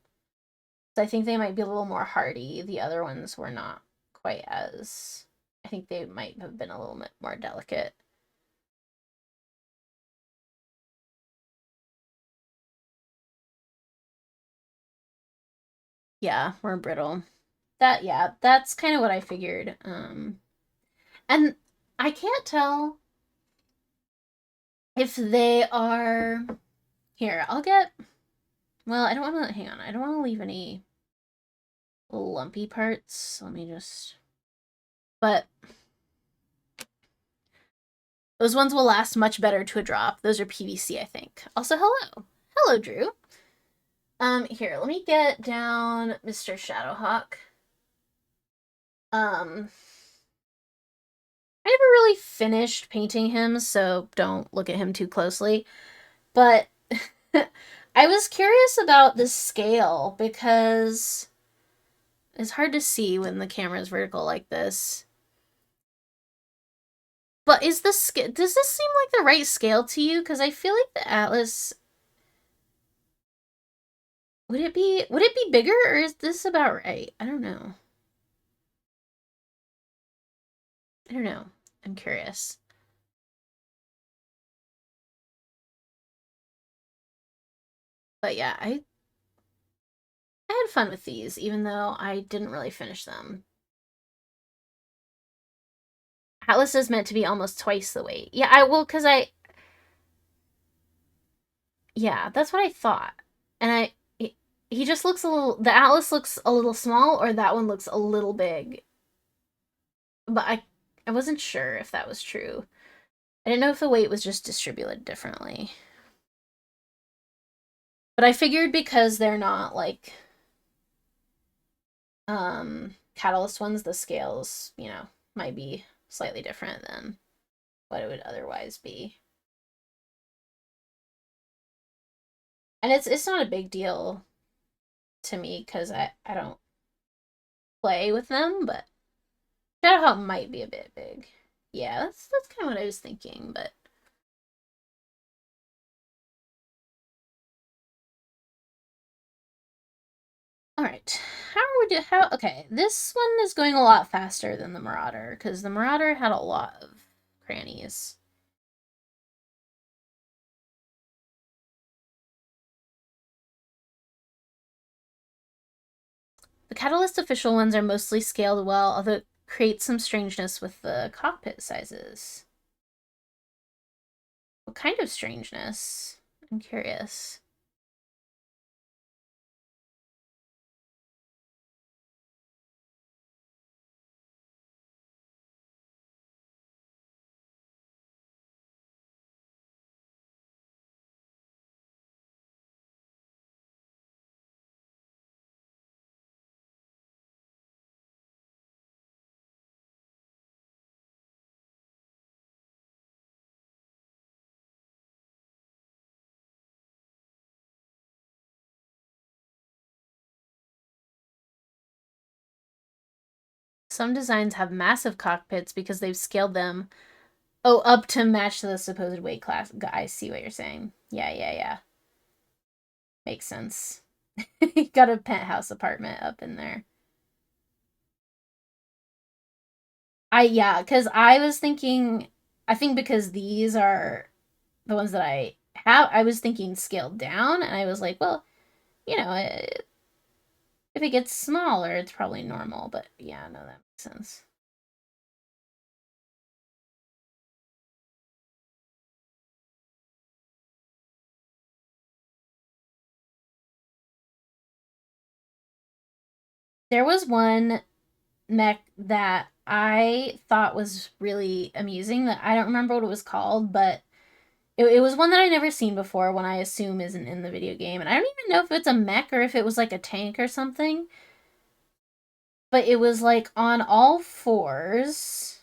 So I think they might be a little more hardy. The other ones were not quite as. I think they might have been a little bit more delicate. Yeah, more brittle. Yeah, that's kind of what I figured. And I can't tell if they are here. I'll get. Well, I don't want to hang on. I don't want to leave any lumpy parts. Let me just. But those ones will last much better to a drop. Those are PVC, I think. Also, hello. Hello, Drew. Here, let me get down Mr. Shadowhawk. I never really finished painting him, so don't look at him too closely. But I was curious about the scale because it's hard to see when the camera is vertical like this. But does this seem like the right scale to you? Because I feel like the Atlas would it be bigger or is this about right? I don't know. I don't know. I'm curious. But yeah, I had fun with these, even though I didn't really finish them. Atlas is meant to be almost twice the weight. Yeah, I will, because yeah, that's what I thought. And he just looks a little, the Atlas looks a little small, or that one looks a little big. But I wasn't sure if that was true. I didn't know if the weight was just distributed differently. But I figured because they're not like Catalyst ones, the scales, might be slightly different than what it would otherwise be. And it's not a big deal to me because I don't play with them, but Shadow might be a bit big. Yeah, that's kind of what I was thinking, but all right. How are we do how okay, this one is going a lot faster than the Marauder because the Marauder had a lot of crannies. The Catalyst official ones are mostly scaled well, although it creates some strangeness with the cockpit sizes. What kind of strangeness? I'm curious. Some designs have massive cockpits because they've scaled them up to match the supposed weight class. I see what you're saying. Yeah, yeah, yeah. Makes sense. Got a penthouse apartment up in there. Yeah, because I was thinking, I think because these are the ones that I have, I was thinking scaled down, and I was like, well, you know, if it gets smaller, it's probably normal. But yeah, no, that makes sense. There was one mech that I thought was really amusing that I don't remember what it was called, but it was one that I never seen before, one I assume isn't in the video game. And I don't even know if it's a mech or if it was like a tank or something. But it was like on all fours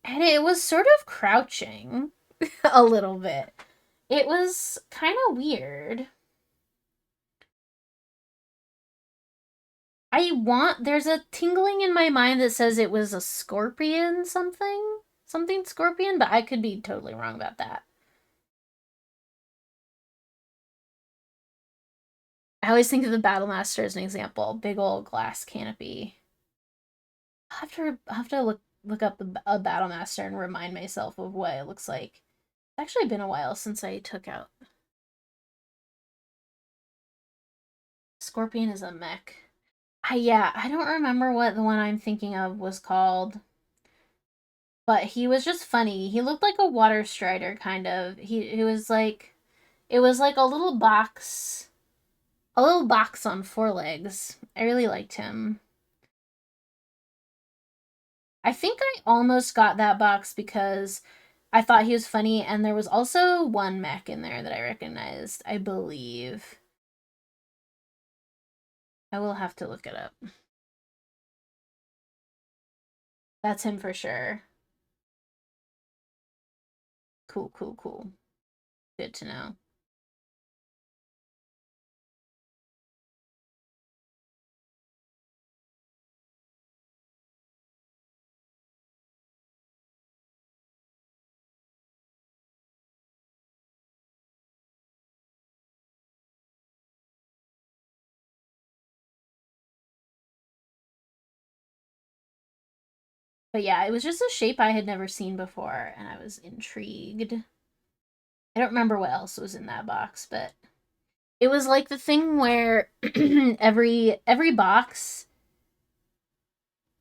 and it was sort of crouching a little bit. It was kind of weird. There's a tingling in my mind that says it was a scorpion something scorpion, but I could be totally wrong about that. I always think of the Battlemaster as an example. Big old glass canopy. I have to look up a Battlemaster and remind myself of what it looks like. It's actually been a while since I took out. Scorpion is a mech. Yeah, I don't remember what the one I'm thinking of was called, but he was just funny. He looked like a water strider kind of. He was like it was like a little box on four legs. I really liked him. I think I almost got that box because I thought he was funny, and there was also one mech in there that I recognized, I believe. I will have to look it up. That's him for sure. Cool, cool, cool. Good to know. But yeah, it was just a shape I had never seen before, and I was intrigued. I don't remember what else was in that box, but it was like the thing where every box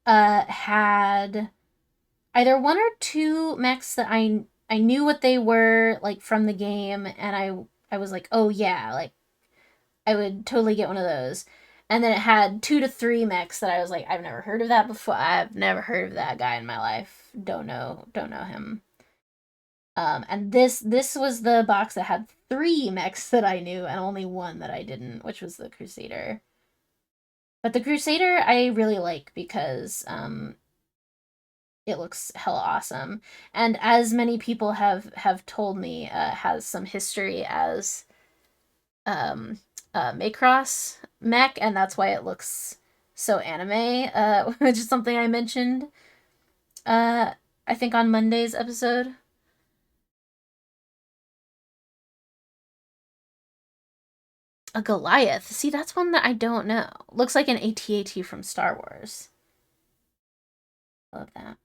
had either one or two mechs that I knew what they were like from the game, and I was like, oh yeah, like I would totally get one of those. And then it had 2 to 3 mechs that I was like, I've never heard of that before. I've never heard of that guy in my life. Don't know him. And this was the box that had 3 mechs that I knew and only one that I didn't, which was the Crusader. But the Crusader I really like because it looks hella awesome, and as many people have told me, has some history as um Macross mech, and that's why it looks so anime. Which is something I mentioned. Uh, I think on Monday's episode. A Goliath. See, that's one that I don't know. Looks like an AT-AT from Star Wars. Love that.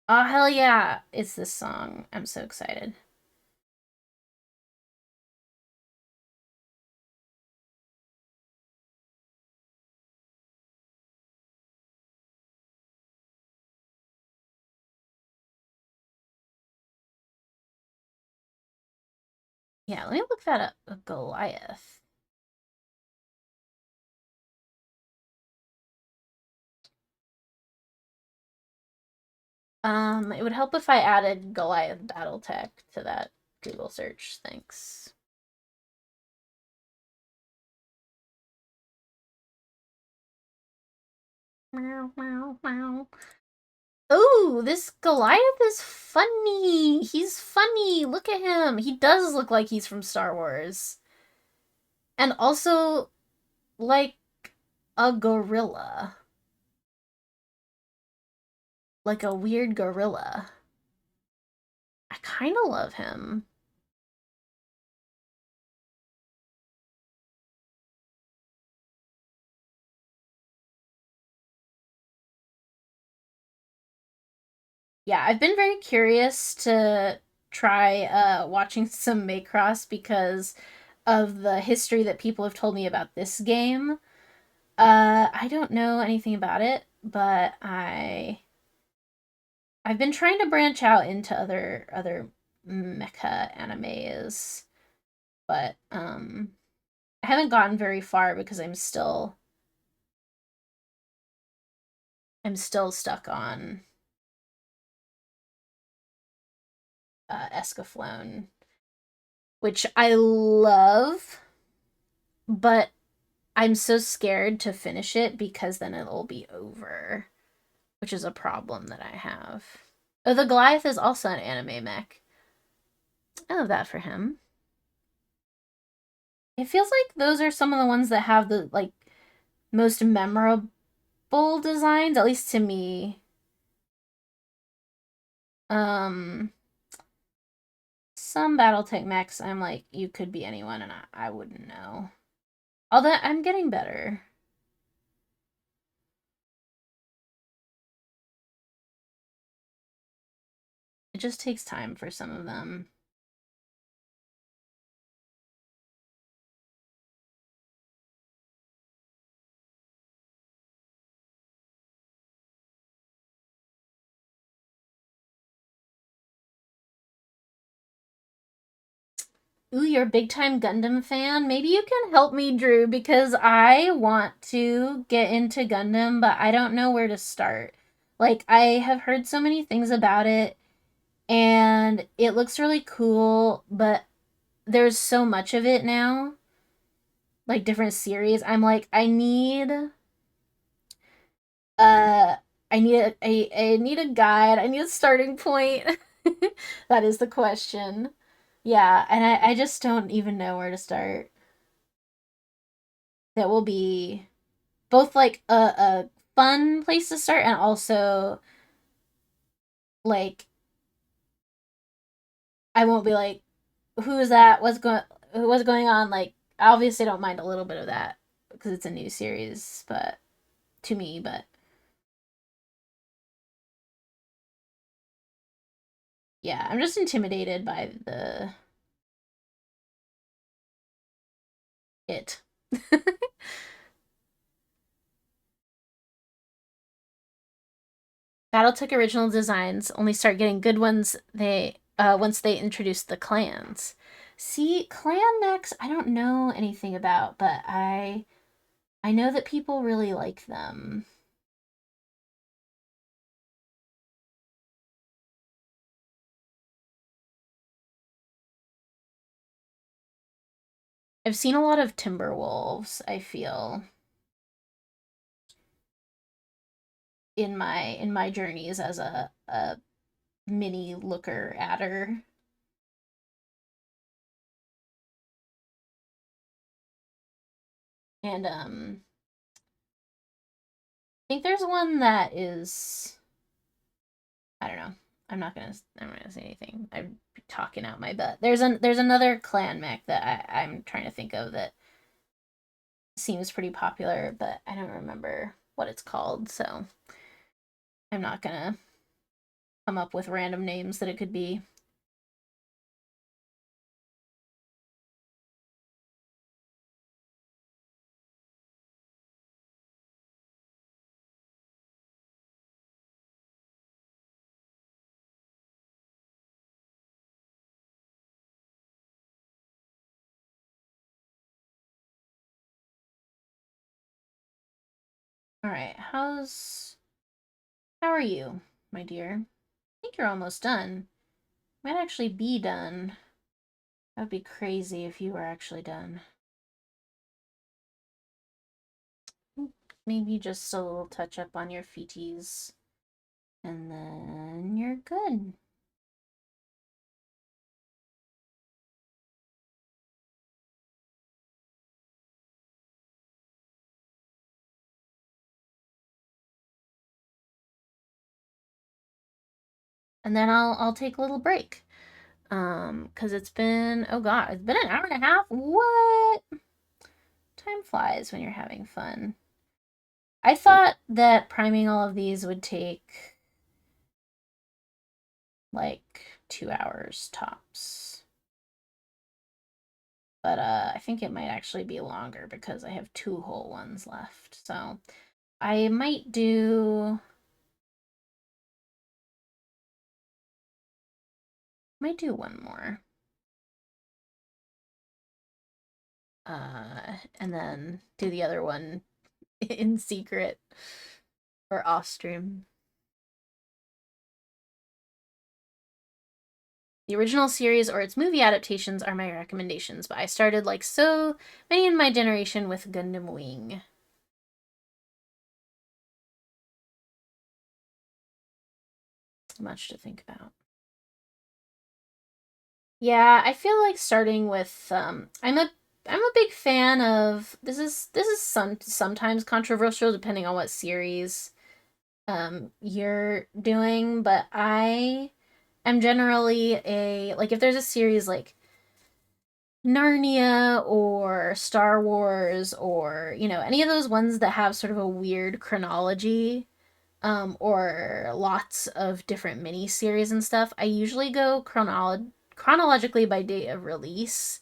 Oh hell yeah! It's this song. I'm so excited. Yeah, let me look that up. A Goliath. It would help if I added Goliath Battletech to that Google search. Thanks. Meow, meow, meow. Oh, this Goliath is funny. He's funny. Look at him. He does look like he's from Star Wars. And also, like a gorilla. Like a weird gorilla. I kind of love him. Yeah, I've been very curious to try watching some Macross because of the history that people have told me about this game. I don't know anything about it, but I've been trying to branch out into other mecha animes, but I haven't gotten very far because I'm still stuck on Escaflowne, which I love, but I'm so scared to finish it because then it'll be over, which is a problem that I have. Oh, the Goliath is also an anime mech. I love that for him. It feels like those are some of the ones that have the like most memorable designs, at least to me. Um, some Battletech mechs, I'm like, you could be anyone, and I wouldn't know. Although I'm getting better. It just takes time for some of them. Ooh, you're a big time Gundam fan? Maybe you can help me, Drew, because I want to get into Gundam, but I don't know where to start. Like, I have heard so many things about it, and it looks really cool, but there's so much of it now, like different series. I'm like, uh I need a guide. I need a starting point. That is the question. Yeah, and I just don't even know where to start. That will be both like a fun place to start and also like I won't be like, who is that? What's going on? Like, I obviously don't mind a little bit of that because it's a new series, but to me, but yeah, I'm just intimidated by the it. Battletech original designs only start getting good ones they once they introduce the clans. See, clan mechs I don't know anything about, but I know that people really like them. I've seen a lot of Timberwolves, I feel, in my journeys as a mini looker adder. And I think there's one that is I don't know. I'm not gonna say anything. I'm talking out my butt. There's another clan mech that I'm trying to think of that seems pretty popular, but I don't remember what it's called, so I'm not gonna come up with random names that it could be. All right, how are you, my dear? I think you're almost done. Might actually be done. That would be crazy if you were actually done. Maybe just a little touch up on your feeties, and then you're good. And then I'll take a little break. Because it's been, oh god, it's been an hour and a half. What? Time flies when you're having fun. I thought that priming all of these would take like 2 hours tops. But I think it might actually be longer because I have 2 whole ones left. So I might do one more. And then do the other one in secret or off stream. The original series or its movie adaptations are my recommendations, but I started like so many in my generation with Gundam Wing. Much to think about. Yeah, I feel like starting with I'm a big fan of this is sometimes controversial depending on what series you're doing, but I am generally a like if there's a series like Narnia or Star Wars or, you know, any of those ones that have sort of a weird chronology, or lots of different mini series and stuff, I usually go chronologically by date of release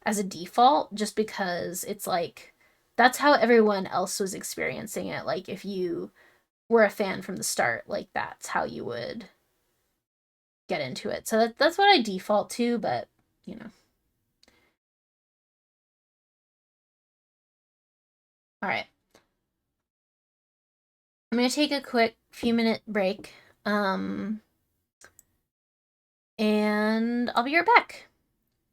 as a default, just because it's like that's how everyone else was experiencing it. Like if you were a fan from the start, like that's how you would get into it. So that's what I default to, but you know. All right. I'm gonna take a quick few minute break. And I'll be right back.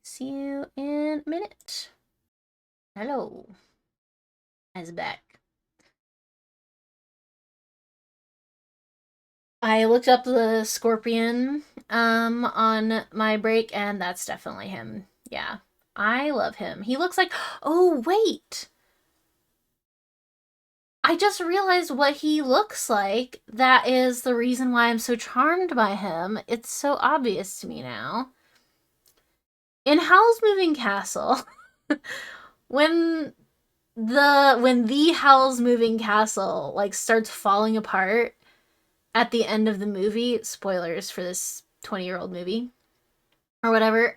See you in a minute. Hello. I's back. I looked up the scorpion on my break, and that's definitely him. Yeah. I love him. He looks like oh wait. I just realized what he looks like. That is the reason why I'm so charmed by him. It's so obvious to me now. In Howl's Moving Castle, when when the Howl's Moving Castle like starts falling apart at the end of the movie, spoilers for this 20-year-old movie or whatever,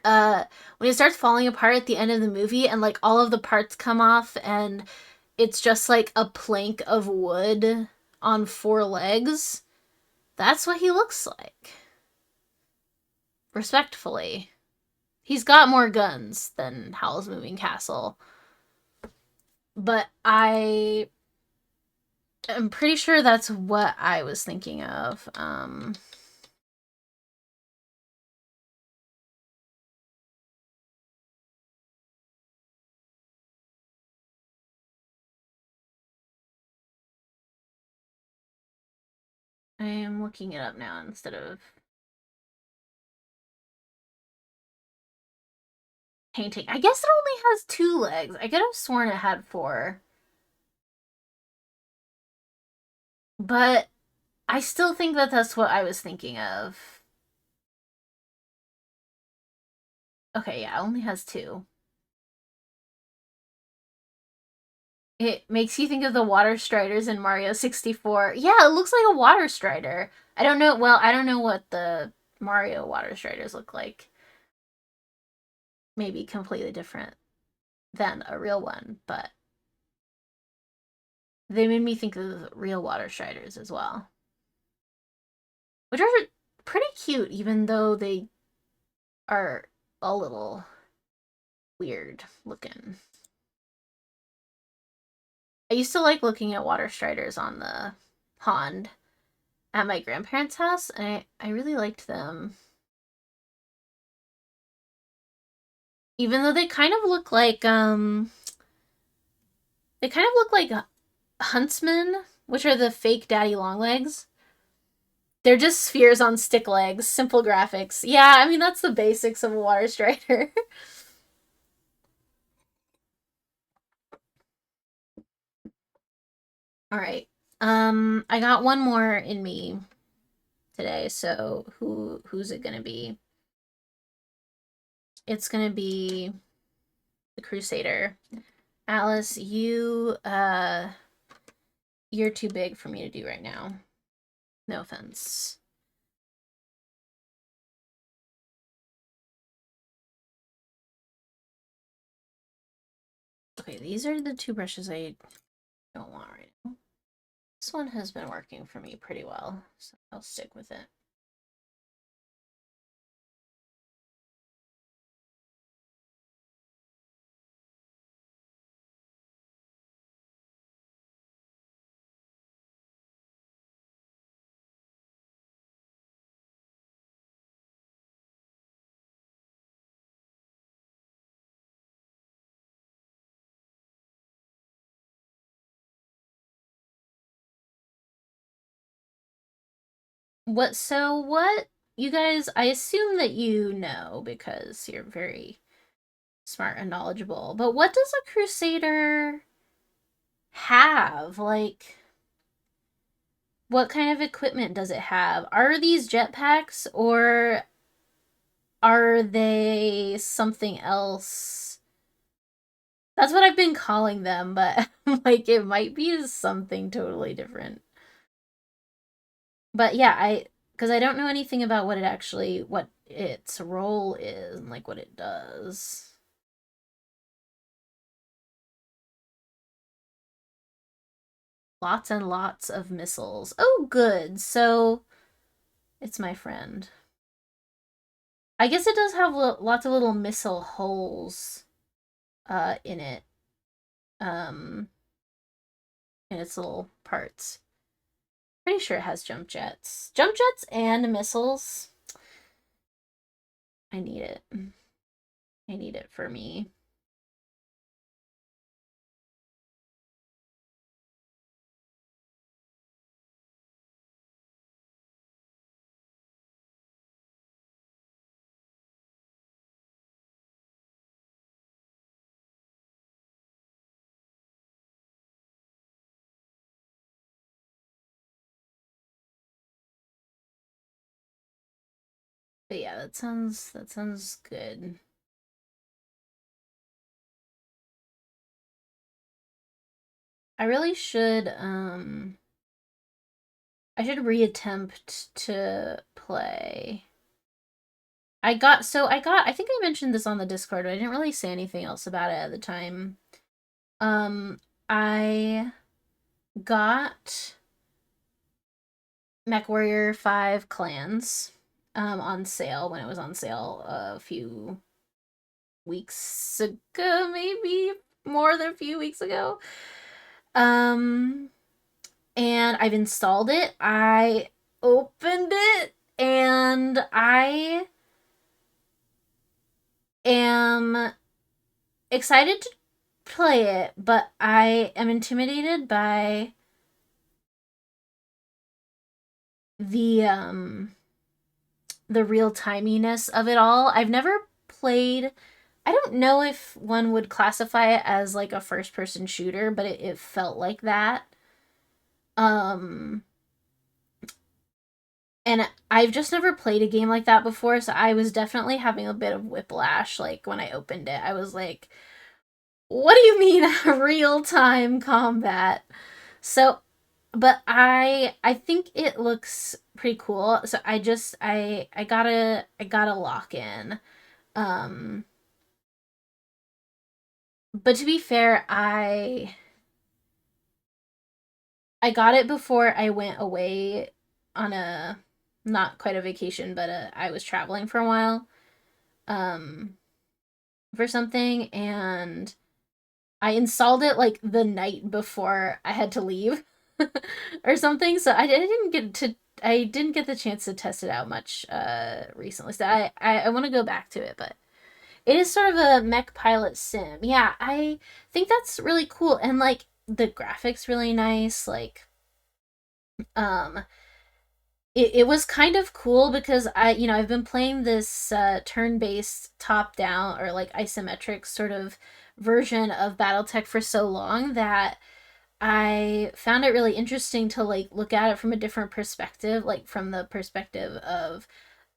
when it starts falling apart at the end of the movie and like all of the parts come off and it's just like a plank of wood on four legs, that's what he looks like. Respectfully. He's got more guns than Howl's Moving Castle. But I am pretty sure that's what I was thinking of. I am looking it up now instead of painting. I guess it only has 2 legs. I could have sworn it had 4. But I still think that that's what I was thinking of. Okay, yeah, it only has 2. It makes you think of the water striders in Mario 64. Yeah, it looks like a water strider. I don't know. Well, I don't know what the Mario water striders look like. Maybe completely different than a real one, but they made me think of real water striders as well. Which are pretty cute, even though they are a little weird looking. I used to like looking at water striders on the pond at my grandparents' house, and I really liked them. Even though they kind of look like huntsmen, which are the fake daddy long legs. They're just spheres on stick legs, simple graphics. Yeah, I mean that's the basics of a water strider. All right. I got one more in me today, so who's it gonna be? It's gonna be the Crusader. Alice, you're too big for me to do right now. No offense. Okay, these are the 2 brushes I don't want right now. This one has been working for me pretty well, so I'll stick with it. What you guys, I assume that you know because you're very smart and knowledgeable, but what does a Crusader have? Like, what kind of equipment does it have? Are these jetpacks or are they something else? That's what I've been calling them, but like it might be something totally different. But yeah, because I don't know anything about what its role is and like what it does. Lots and lots of missiles. Oh, good. So it's my friend. I guess it does have lots of little missile holes in it. Um in its little parts. Pretty sure it has jump jets. Jump jets and missiles. I need it. I need it for me. But yeah, that sounds good. I really should I should reattempt to play. I think I mentioned this on the Discord, but I didn't really say anything else about it at the time. Um I got MechWarrior 5 Clans on sale when it was on sale a few weeks ago, maybe more than a few weeks ago. Um and I've installed it. I opened it and I am excited to play it, but I am intimidated by the the real timiness of it all. I've never played. I don't know if one would classify it as like a first person shooter, but it felt like that. Um and I've just never played a game like that before, so I was definitely having a bit of whiplash like when I opened it. I was like, "What do you mean real-time combat?" So, but I think it looks pretty cool. So I gotta lock in. Um but to be fair, I got it before I went away on a not quite a vacation, but I was traveling for a while um for something, and I installed it like the night before I had to leave or something. So I didn't get the chance to test it out much recently. So I want to go back to it, but it is sort of a mech pilot sim. Yeah, I think that's really cool, and like the graphics really nice. Like um it was kind of cool because I've been playing this turn-based top-down or like isometric sort of version of Battletech for so long that I found it really interesting to like look at it from a different perspective, like from the perspective of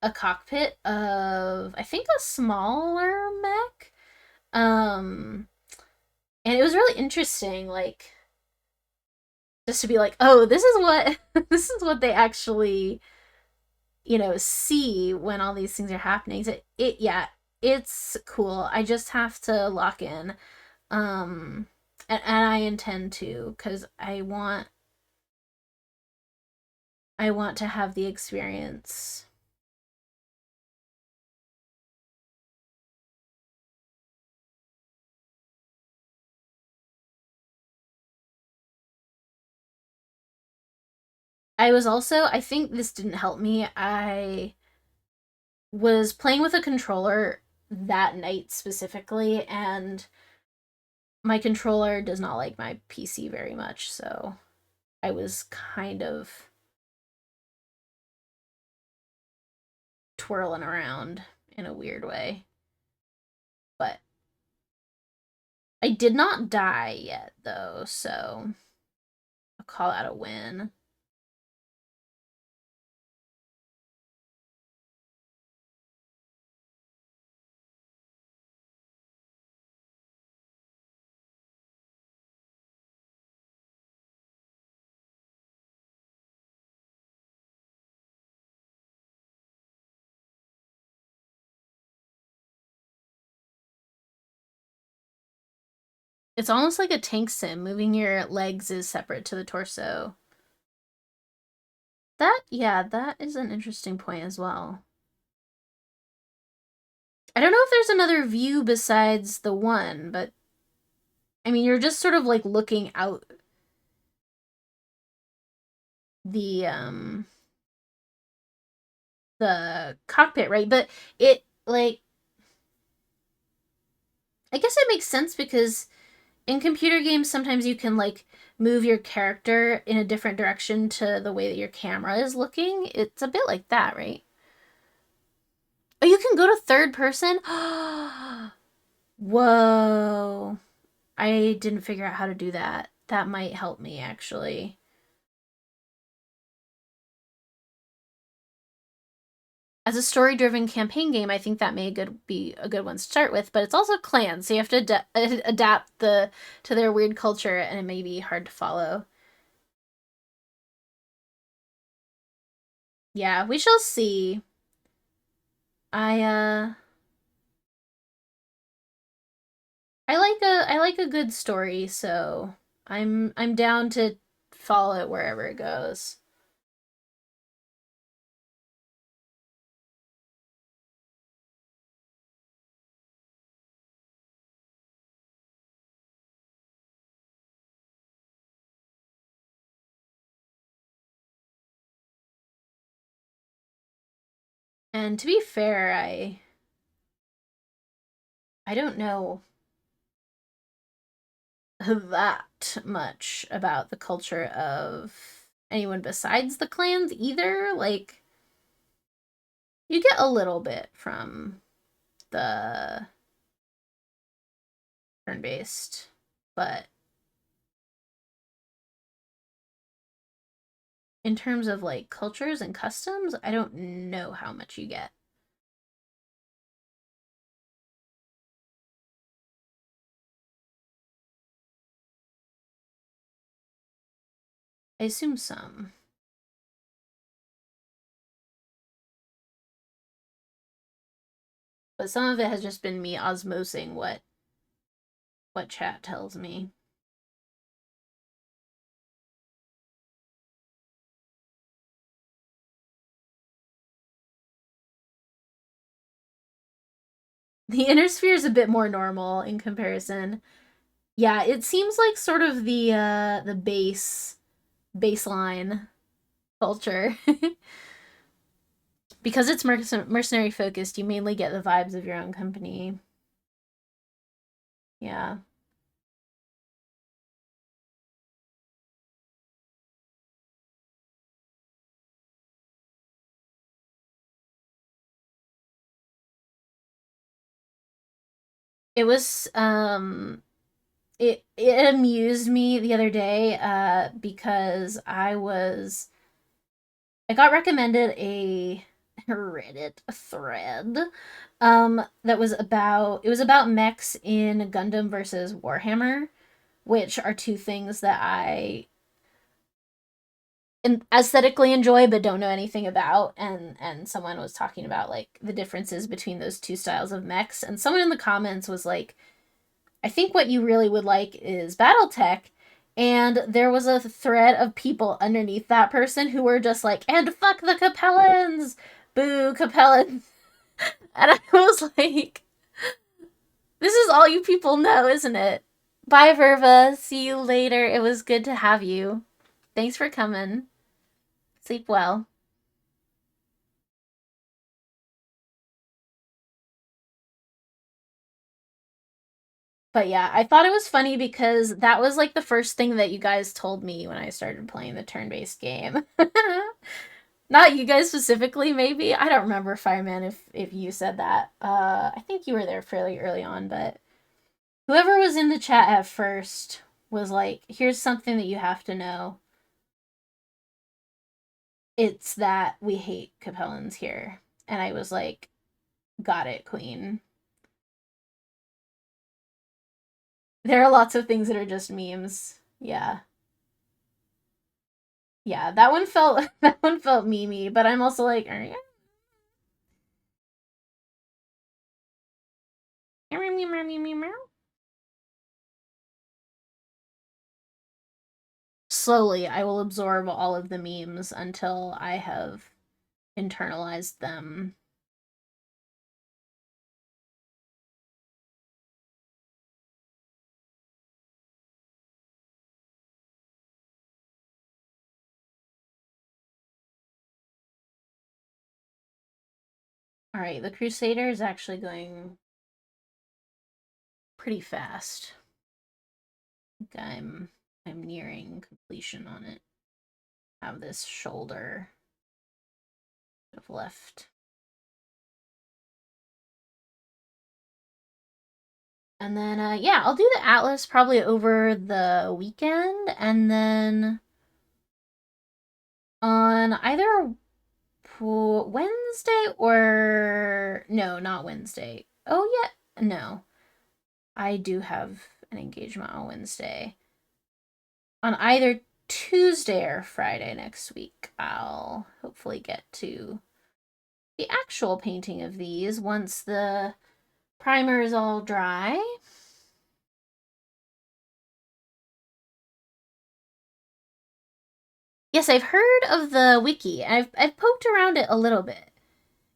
a cockpit of I think a smaller mech. Um and it was really interesting, like just to be like, oh, this is what this is what they actually, see when all these things are happening. So yeah, it's cool. I just have to lock in. And I intend to, because I want to have the experience. I think this didn't help me. I was playing with a controller that night specifically, and my controller does not like my PC very much, so I was kind of twirling around in a weird way. But I did not die yet, though, so I'll call that a win. It's almost like a tank sim. Moving your legs is separate to the torso. Yeah, that is an interesting point as well. I don't know if there's another view besides the one, but I mean, you're just sort of like looking out the the cockpit, right? But it like I guess it makes sense because in computer games sometimes you can like move your character in a different direction to the way that your camera is looking. It's a bit like that, right? Oh, you can go to third person? Whoa. I didn't figure out how to do that. That might help me actually. as a story-driven campaign game, I think that may be a good one to start with. But it's also clans, so you have to adapt to their weird culture, and it may be hard to follow. Yeah, we shall see. I I like a good story, so I'm down to follow it wherever it goes. And to be fair, I don't know that much about the culture of anyone besides the clans either. Like, you get a little bit from the turn based, but in terms of like cultures and customs, I don't know how much you get. I assume some. But some of it has just been me osmosing what chat tells me. The inner sphere is a bit more normal in comparison. Yeah, it seems like sort of the baseline culture. Because it's mercenary focused, you mainly get the vibes of your own company. Yeah. It was it amused me the other day because I got recommended a Reddit thread that was about mechs in Gundam versus Warhammer, which are two things that I aesthetically enjoy but don't know anything about. And someone was talking about like the differences between those two styles of mechs, and someone in the comments was like, I think what you really would like is Battletech. And there was a thread of people underneath that person who were just like, and fuck the Capellans! Boo, Capellans! And I was like, this is all you people know, isn't it? Bye, Verva. See you later. It was good to have you. Thanks for coming. Sleep well. But yeah, I thought it was funny because that was like the first thing that you guys told me when I started playing the turn based game. Not you guys specifically, maybe. I don't remember, Fireman, if you said that. I think you were there fairly early on, but whoever was in the chat at first was like, here's something that you have to know. It's that we hate Capellans here. And I was like, got it, Queen. There are lots of things that are just memes. Yeah. Yeah, that one felt that one felt memey, but I'm also like, slowly I will absorb all of the memes until I have internalized them. All right, the Crusader is actually going pretty fast. I think I'm nearing completion on it. Have this shoulder of left. And then yeah, I'll do the Atlas probably over the weekend, and then on either Wednesday or no, not Wednesday. Oh yeah, no. I do have an engagement on Wednesday. On either Tuesday or Friday next week, I'll hopefully get to the actual painting of these once the primer is all dry. Yes, I've heard of the wiki. I've poked around it a little bit.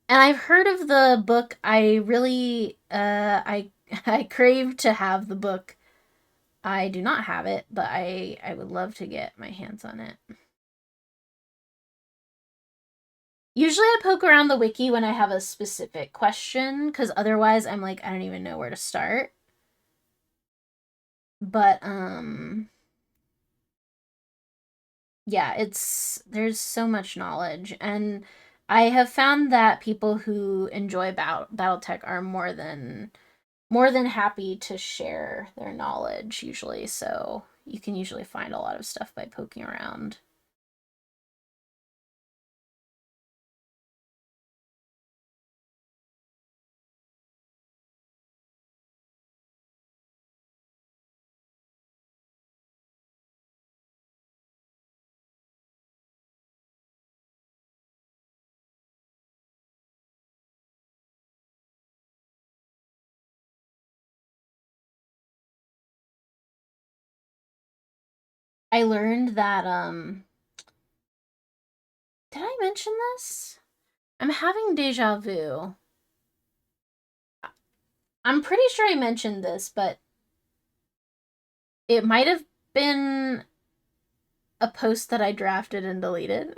And I've heard of the book. I really I I crave to have the book. I do not have it, but I would love to get my hands on it. Usually I poke around the wiki when I have a specific question, because otherwise I'm like, I don't even know where to start. But yeah, there's so much knowledge, and I have found that people who enjoy Battletech are more than happy to share their knowledge usually, so you can usually find a lot of stuff by poking around. I learned that did I mention this? I'm having deja vu. I'm pretty sure I mentioned this, but it might have been a post that I drafted and deleted.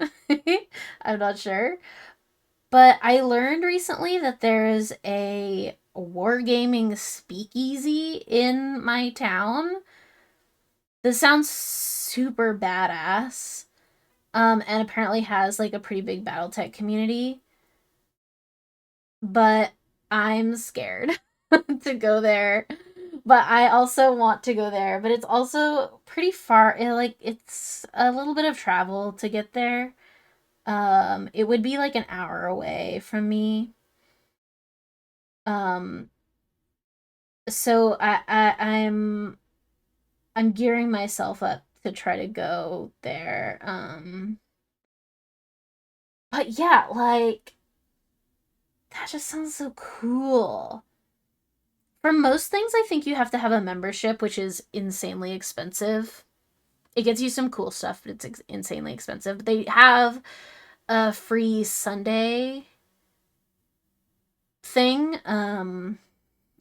I'm not sure. But I learned recently that there is a wargaming speakeasy in my town. This sounds super badass. And apparently has like a pretty big Battletech community. But I'm scared to go there. But I also want to go there. But it's also pretty far. It's a little bit of travel to get there. It would be like an hour away from me. Um, so I'm gearing myself up to try to go there. But yeah, like that just sounds so cool. For most things, I think you have to have a membership, which is insanely expensive. It gets you some cool stuff, but it's insanely expensive. But they have a free Sunday thing.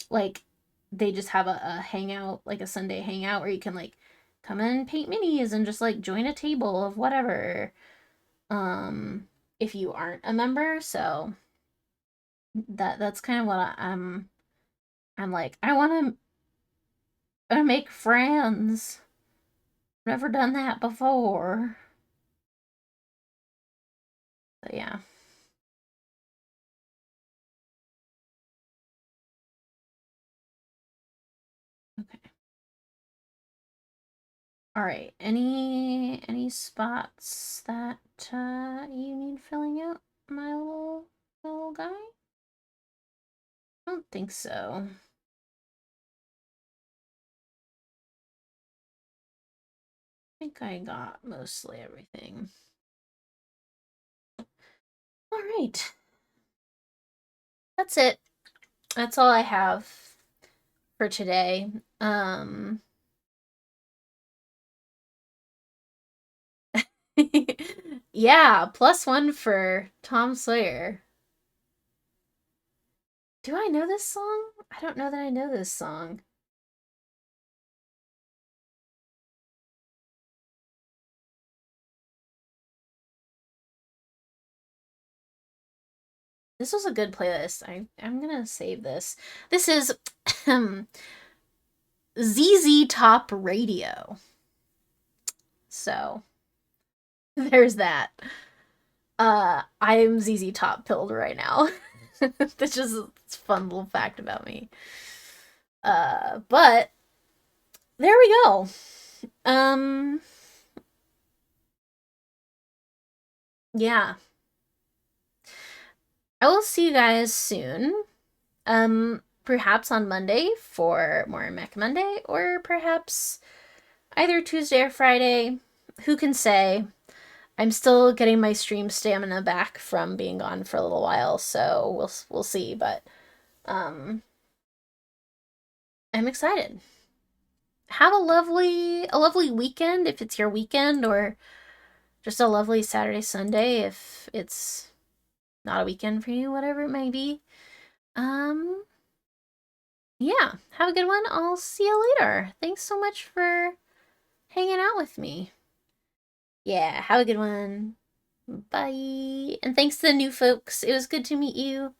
Like they just have a hangout, like a Sunday hangout where you can like come in and paint minis and just like join a table of whatever. Um, if you aren't a member, so that's kind of what I'm like. I want to make friends. Never done that before. But yeah. Okay. All right. Any spots that you need filling out, my little guy? I don't think so. I think I got mostly everything. All right. That's it. That's all I have for today. Um yeah, +1 for Tom Sawyer. Do I know this song? I don't know that I know this song. This was a good playlist. I'm gonna save this. This is ZZ Top Radio. So there's that. I'm ZZ Top pilled right now. That's just a fun little fact about me. But there we go. Um, yeah. I will see you guys soon. Perhaps on Monday for more Mech Monday, or perhaps either Tuesday or Friday. Who can say? I'm still getting my stream stamina back from being gone for a little while, so we'll see. But um, I'm excited. Have a lovely weekend if it's your weekend, or just a lovely Saturday Sunday if it's not a weekend for you, whatever it may be. Um, yeah, have a good one. I'll see you later. Thanks so much for hanging out with me. Yeah, have a good one. Bye. And thanks to the new folks. It was good to meet you.